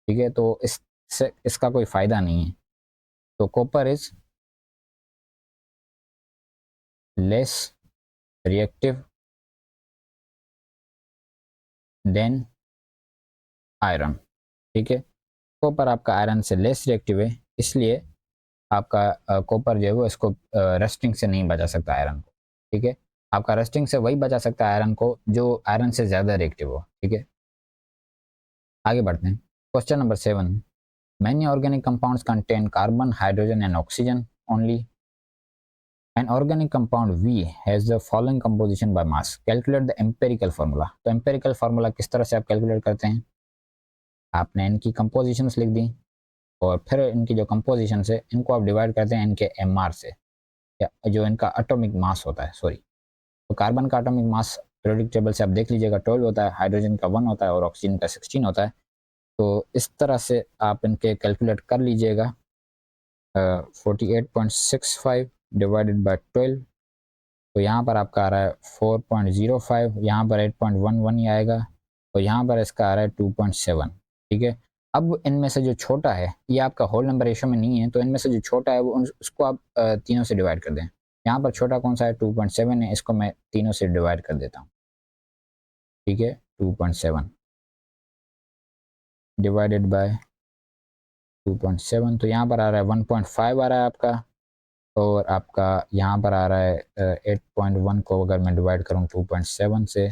ठीक है? तो इससे इसका कोई फ़ायदा नहीं है। तो copper is less reactive than iron, ठीक है? कॉपर आपका आयरन से लेस रिएक्टिव है, इसलिए आपका कॉपर जो है वो इसको रस्टिंग से नहीं बचा सकता आयरन को, ठीक है? आपका रस्टिंग से वही बचा सकता है आयरन को जो आयरन से ज़्यादा रिएक्टिव हो, ठीक है? आगे बढ़ते हैं। Question number 7, many organic compounds contain carbon, hydrogen and oxygen only. An organic compound V has the following composition by mass. Calculate the empirical formula. तो empirical formula किस तरह से आप कैलकुलेट करते हैं? आपने इनकी कंपोजिशंस लिख दी और फिर इनकी जो कंपोजिशन है इनको आप डिवाइड करते हैं इनके एमआर से, या जो इनका एटॉमिक मास होता है, सॉरी। तो कार्बन का एटॉमिक मास पीरियोडिक टेबल से आप देख लीजिएगा 12 होता है, हाइड्रोजन का 1 होता है और ऑक्सीजन का 16 होता है। तो इस तरह से आप इनके कैलकुलेट कर लीजिएगा। 48.65 डिवाइडेड बाय 12, तो यहाँ पर आपका आ रहा है 4.05, यहाँ पर 8.11 ही आएगा और यहाँ पर इसका आ रहा है 2.7, ठीक है? अब इनमें से जो छोटा है ये आपका होल नंबर रेशियो में नहीं है, तो इनमें से जो छोटा है वो उसको आप तीनों से डिवाइड कर दें। यहाँ पर छोटा कौन सा है? 2.7 है, इसको मैं तीनों से डिवाइड कर देता हूँ, ठीक है? 2.7 डिवाइडेड बाय 2.7, तो यहाँ पर आ रहा है 1.5 आ रहा है आपका, और आपका यहाँ पर आ रहा है 8.1 को अगर मैं डिवाइड करूँ 2.7 से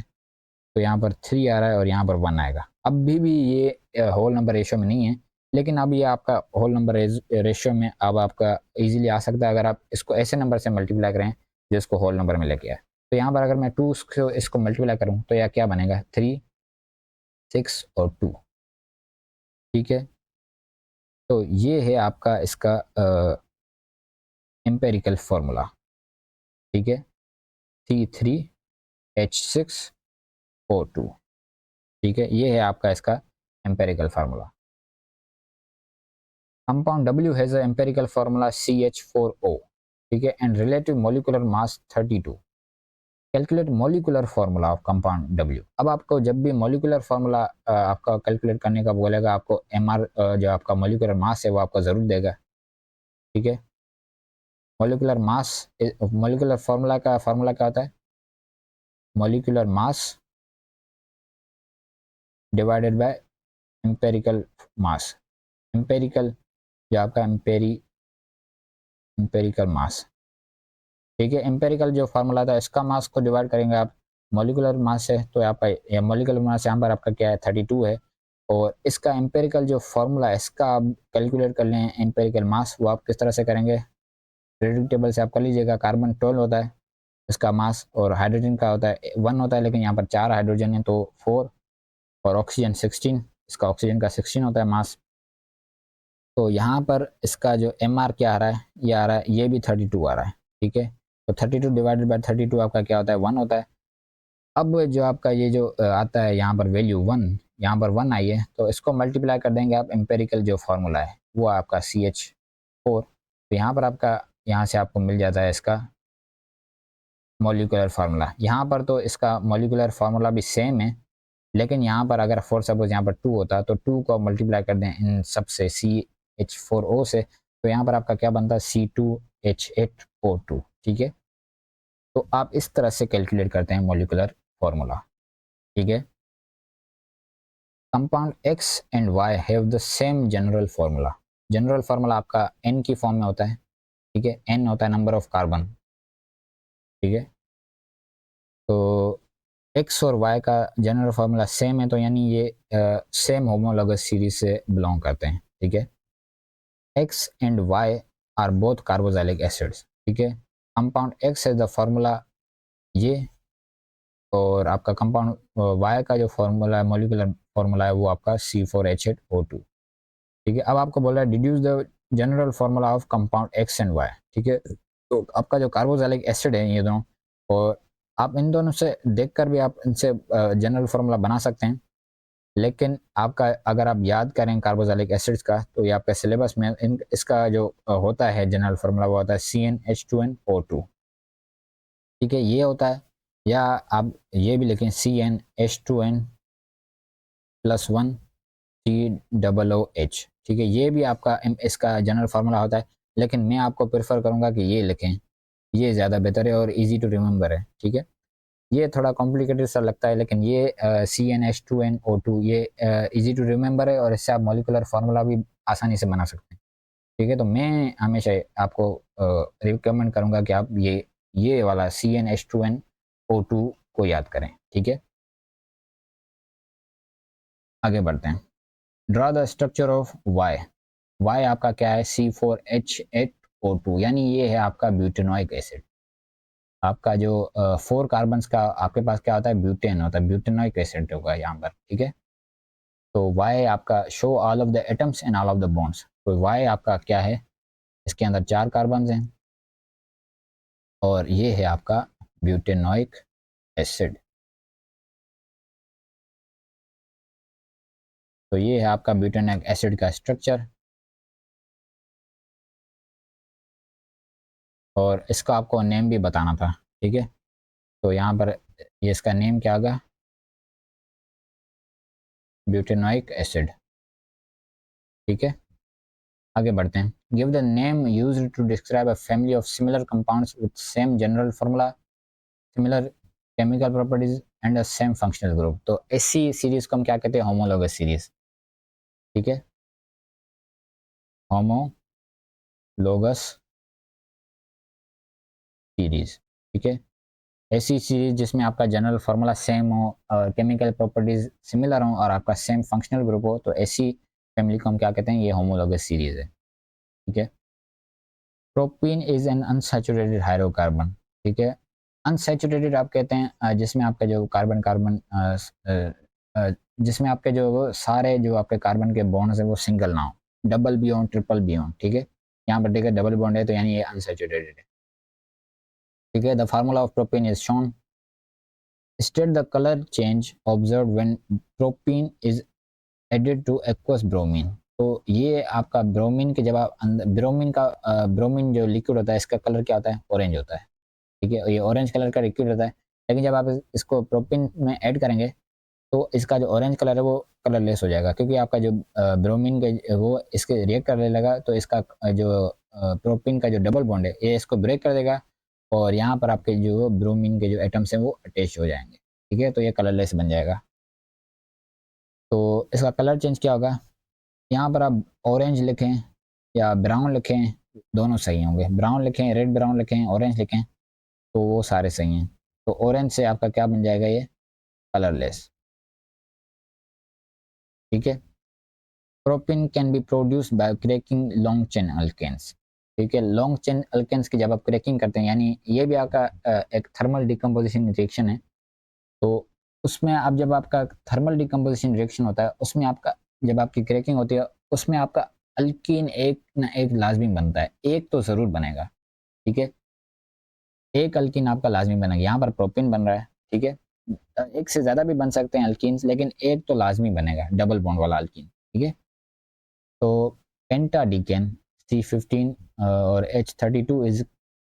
तो यहाँ पर 3 आ रहा है और यहाँ पर 1 आएगा। अब भी ये होल नंबर रेशियो में नहीं है, लेकिन अब ये आपका होल नंबर रेशियो में अब आपका इजीली आ सकता है अगर आप इसको ऐसे नंबर से मल्टीप्लाई करें जो इसको होल नंबर में लेके आए। तो यहाँ पर अगर मैं 2 से इसको मल्टीप्लाई करूँ तो यह क्या बनेगा? 3, 6 और 2, ठीक है? तो ये है आपका इसका एम्पेरिकल फार्मूला, ठीक है, C3H6O2, ठीक है, ये है आपका इसका empirical formula. Compound W has a empirical formula CH4O, ठीक है, and relative molecular mass 32। Calculate molecular formula of compound W। अब आपको जब भी मॉलिक्यूलर फार्मूला आपका कैलकुलेट करने का बोलेगा, आपको MR जो आपका मॉलिक्यूलर मास है वो आपको ज़रूर देगा, ठीक है। मॉलिक्यूलर मास, मॉलिक्यूलर फार्मूला का फार्मूला क्या होता है? Molecular mass divided by empirical mass. Empirical जो आपका एम्पेरिकल मास, ठीक है। एम्पेरिकल जो फार्मूला था, इसका मास को डिवाइड करेंगे आप मॉलिक्यूलर मास से, तो यहाँ पर मॉलिक्यूलर मास यहाँ पर आपका क्या है 32 है, और इसका एम्पेरिकल जो फार्मूला है इसका आप कैलकुलेट कर लें एम्पेरिकल मास, वो आप किस तरह से करेंगे? पीरियोडिक टेबल से आप कर लीजिएगा। कार्बन 12 होता है इसका मास, और हाइड्रोजन का होता है 1 होता है, लेकिन यहाँ पर 4 हाइड्रोजन है तो 4, और ऑक्सीजन 16, इसका ऑक्सीजन का 16 होता है मास। तो यहाँ पर इसका जो MR क्या आ रहा है, ये आ रहा है, ये भी 32 आ रहा है, ठीक है। तो 32 डिवाइडेड बाय 32 आपका क्या होता है? 1 होता है। अब जो आपका ये जो आता है यहाँ पर वैल्यू 1, यहाँ पर 1 आई है, तो इसको मल्टीप्लाई कर देंगे आप, एम्पेरिकल जो फार्मूला है वो आपका CH4, तो यहाँ पर आपका, यहाँ से आपको मिल जाता है इसका मॉलिक्यूलर फार्मूला। यहाँ पर तो इसका मॉलिक्यूलर फार्मूला भी सेम है, लेकिन यहाँ पर अगर फॉर सपोज यहाँ पर 2 होता तो 2 को मल्टीप्लाई कर दें इन सब से CH4O से, तो यहाँ पर आपका क्या बनता है? C2H8O2, ठीक है। तो आप इस तरह से कैलकुलेट करते हैं मॉलिक्यूलर फार्मूला, ठीक है। Compound X and Y have the same general formula. General formula आपका N की फॉर्म में होता है, ठीक है। N होता है नंबर ऑफ कार्बन, ठीक है। तो X और Y का जनरल फार्मूला सेम है, तो यानी ये सेम होमोलॉगस सीरीज से बिलोंग करते हैं, ठीक है। X and Y are both carboxylic acids, ठीक है। कंपाउंड X है द फार्मूला ये, और आपका कंपाउंड Y का जो फार्मूला है, मॉलिक्यूलर फार्मूला है, वो आपका C4H8O2, ठीक है। अब आपको बोल रहा है deduce the general formula of compound X and Y, ठीक है। तो आपका जो कार्बोक्सिलिक एसिड है ये दोनों, और आप इन दोनों से देखकर भी आप इनसे जनरल फार्मूला बना सकते हैं, लेकिन आपका अगर आप याद करें कार्बोक्सिलिक एसिड्स का, तो ये आपका सिलेबस में इसका जो होता है जनरल फार्मूला वो होता है CnH2nO2, ठीक है, ये होता है। या आप ये भी लिखें CnH2n +1 COOH, ठीक है, ये भी आपका इसका जनरल फार्मूला होता है, लेकिन मैं आपको प्रेफर करूंगा कि ये लिखें, ये ज़्यादा बेहतर है और इजी टू रिमेंबर है, ठीक है। ये थोड़ा कॉम्प्लिकेटेड सा लगता है, लेकिन ये CnH2nO2 ये इजी टू रिमेंबर है, और इससे आप मॉलिक्यूलर फार्मूला भी आसानी से बना सकते हैं, ठीक है। तो मैं हमेशा आपको रिकमेंड करूंगा कि आप ये वाला CnH2nO2 को याद करें, ठीक है। आगे बढ़ते हैं। Draw the structure of Y आपका क्या है? C4H8O2, यानी ये है आपका ब्यूटेनोइक एसिड। आपका जो 4 कार्बन्स का आपके पास क्या होता है? ब्यूटेन होता है, ब्यूटेनोइक एसिड होगा यहाँ पर, ठीक है। तो Y आपका show all of the atoms and all of the bonds, तो Y आपका क्या है? इसके अंदर 4 कार्बन्स हैं, और ये है आपका ब्यूटेनोइक एसिड। तो ये है आपका ब्यूटेनोइक एसिड का स्ट्रक्चर, और इसका आपको नेम भी बताना था, ठीक है। तो यहाँ पर ये इसका नेम क्या होगा? ब्यूटेनोइक एसिड, ठीक है। आगे बढ़ते हैं। Give the name used to describe a family of similar compounds with same general formula, similar chemical properties and the same functional group. तो ऐसी सीरीज को हम क्या कहते हैं? होमोलॉगस सीरीज, ठीक है। होमोलॉगस सीरीज, ठीक है। ऐसी सीरीज जिसमें आपका जनरल फार्मूला सेम हो और केमिकल प्रॉपर्टीज सिमिलर हो और आपका सेम फंक्शनल ग्रुप हो, तो ऐसी फैमिली को हम क्या कहते हैं? ये होमोलॉगस सीरीज है, ठीक है। Propene is an unsaturated hydrocarbon, ठीक है। अनसैचुरेटेड आप कहते हैं जिसमें आपका जो कार्बन कार्बन जिसमें आपके जो वो सारे जो आपके कार्बन के बॉन्ड्स हैं वो सिंगल ना हो, डबल भी हो, ट्रिपल भी हो, ठीक है। यहाँ पर देखिए डबल बॉन्ड है तो यानी ये अनसैचुरेटेड है, ठीक है। The formula of propane is shown, state the colour change observe when propene is added to aqueous bromine. तो ये आपका ब्रोमीन के जब आप ब्रोमीन का ब्रोमीन जो लिक्विड होता है इसका कलर क्या होता है, ऑरेंज होता है, ठीक है। ये ऑरेंज कलर का लिक्विड होता है, लेकिन जब आप इसको प्रोपीन में ऐड करेंगे तो इसका जो ऑरेंज कलर है वो कलरलेस हो जाएगा, क्योंकि आपका जो ब्रोमीन के वो इसके रिएक्ट करने लगा तो इसका जो प्रोपीन का जो डबल बॉन्ड है ये इसको ब्रेक कर देगा और यहाँ पर आपके जो ब्रोमीन के जो एटम्स हैं वो अटैच हो जाएंगे, ठीक है। तो ये कलरलेस बन जाएगा। तो इसका कलर चेंज क्या होगा, यहाँ पर आप ऑरेंज लिखें या ब्राउन लिखें, दोनों सही होंगे। ब्राउन लिखें, रेड ब्राउन लिखें, ऑरेंज लिखें, तो वो सारे सही हैं। तो ऑरेंज से आपका क्या बन जाएगा, ये कलरलेस, ठीक है। Propene can be produced by cracking long chain alkanes, ठीक है। लॉन्ग चेन अल्केन्स की जब आप क्रैकिंग करते हैं, यानी ये भी आपका एक थर्मल डिकम्पोजिशन रिएक्शन है। तो उसमें आप जब आपका थर्मल डिकम्पोजिशन रिएक्शन होता है उसमें आपका जब आपकी क्रैकिंग होती है उसमें आपका अल्कीन एक ना एक लाजमी बनता है, एक तो ज़रूर बनेगा, ठीक है। एक अल्कीन आपका लाजमी बनेगा। यहाँ पर प्रोपिन बन रहा है, ठीक है। एक से ज़्यादा भी बन सकते हैं अल्कीन्स, लेकिन एक तो लाजमी बनेगा, डबल बॉन्ड वाला अल्कीन, ठीक है। तो पेंटाडिकेन C15 और H32 is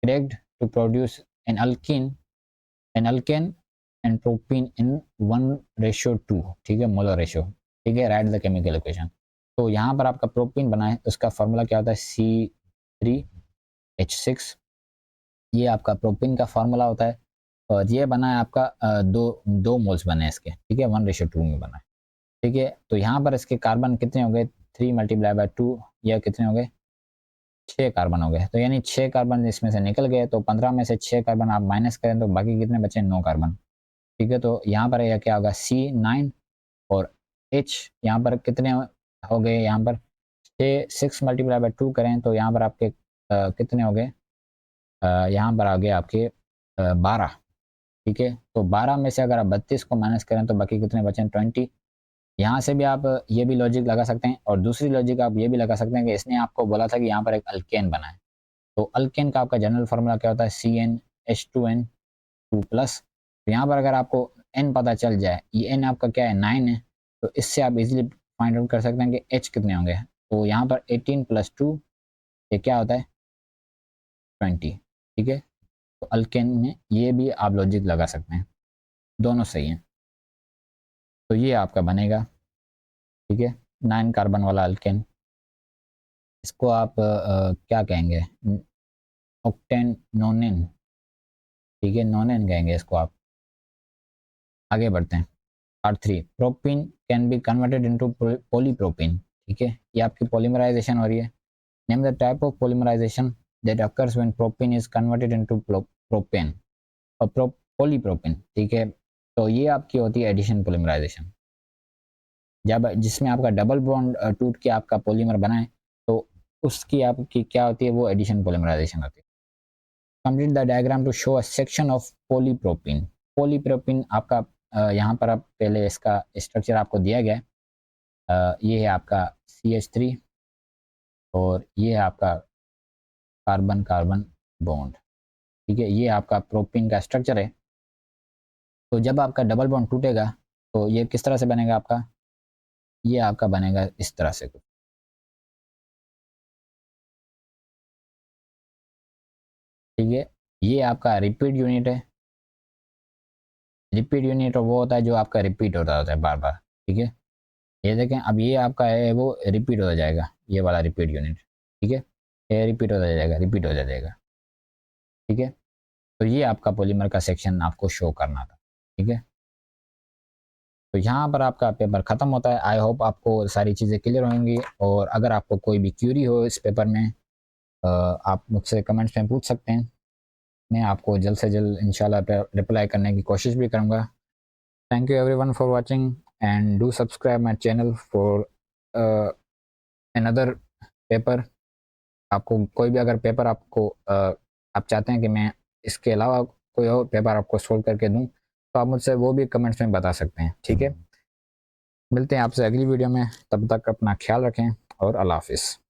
cracked to produce an alkene and propene in 1:2, ठीक है, मोलर रेशियो, ठीक है। Right the chemical equation. तो यहाँ पर आपका प्रोपीन बना है, उसका फॉर्मूला क्या होता है, C3H6, ये आपका प्रोपीन का फार्मूला होता है। और ये बना है आपका दो मोल्स बने हैं इसके, ठीक है, 1:2 में बना है, ठीक है। तो यहाँ पर इसके कार्बन कितने हो गए, 3 × 2, या कितने हो गए, 6 कार्बन हो गए। तो यानी 6 कार्बन इसमें से निकल गए, तो 15 में से 6 कार्बन आप माइनस करें तो बाकी कितने बचे, 9 कार्बन, ठीक है। तो यहाँ पर यह क्या होगा, C9 और H यहाँ पर कितने हो गए, यहाँ पर 6 × 2 करें तो यहाँ पर आपके कितने हो गए, यहाँ पर आ गए आपके 12, ठीक है। तो 12 में से अगर आप 32 को माइनस करें तो बाकी कितने बचे, 20। यहाँ से भी आप ये भी लॉजिक लगा सकते हैं, और दूसरी लॉजिक आप ये भी लगा सकते हैं कि इसने आपको बोला था कि यहाँ पर एक अल्केन बना है। तो अल्केन का आपका जनरल फार्मूला क्या होता है, CnH2n2+। तो यहाँ पर अगर आपको n पता चल जाए, ये n आपका क्या है, 9 है, तो इससे आप इजीली फाइंड आउट कर सकते हैं कि h कितने होंगे। तो यहाँ पर 18 + 2 ये क्या होता है, 20, ठीक है। तो अल्केन में ये भी आप लॉजिक लगा सकते हैं, दोनों सही हैं। तो ये आपका बनेगा, ठीक है, 9 कार्बन वाला अल्केन। इसको आप क्या कहेंगे, ऑक्टेन नोनेन, ठीक है, नोनेन कहेंगे इसको आप। आगे बढ़ते हैं, part 3, propene can be converted into polypropene, ठीक है। ये आपकी पॉलीमराइजेशन हो रही है। Name the type of polymerisation that occurs when propene is converted into propane और पॉलीप्रोपीन, ठीक है। तो ये आपकी होती है एडिशन पॉलीमराइजेशन, जब जिसमें आपका डबल बॉन्ड टूट के आपका पॉलीमर बना है तो उसकी आपकी क्या होती है, वो एडिशन पॉलीमराइजेशन होती है। Complete the diagram to show a section of polypropene. Polypropene आपका यहाँ पर आप पहले इसका स्ट्रक्चर आपको दिया गया है, ये है आपका CH3 और ये है आपका कार्बन कार्बन बॉन्ड, ठीक है। ये आपका प्रोपीन का स्ट्रक्चर है। तो जब आपका डबल बॉन्ड टूटेगा तो ये किस तरह से बनेगा आपका, ये आपका बनेगा इस तरह से कुछ, ठीक है। ये आपका रिपीट यूनिट है। रिपीट यूनिट वो होता है जो आपका रिपीट होता है बार बार, ठीक है। ये देखें, अब ये आपका है वो रिपीट हो जाएगा, ये वाला रिपीट यूनिट, ठीक है। ये रिपीट हो जाएगा, रिपीट हो जाएगा, ठीक है। तो ये आपका पॉलीमर का सेक्शन आपको शो करना था, ठीक है। तो यहाँ पर आपका पेपर ख़त्म होता है। आई होप आपको सारी चीज़ें क्लियर होंगी, और अगर आपको कोई भी क्यूरी हो इस पेपर में आप मुझसे कमेंट्स में पूछ सकते हैं। मैं आपको जल्द से जल्द इंशाल्लाह रिप्लाई करने की कोशिश भी करूँगा। Thank you everyone for watching and do subscribe my channel for another paper. आपको कोई भी अगर पेपर आपको आप चाहते हैं कि मैं इसके अलावा कोई और पेपर आपको सोल्व करके दूं तो आप मुझसे वो भी कमेंट्स में बता सकते हैं, ठीक है। मिलते हैं आपसे अगली वीडियो में, तब तक अपना ख्याल रखें और अल्लाह हाफिज़।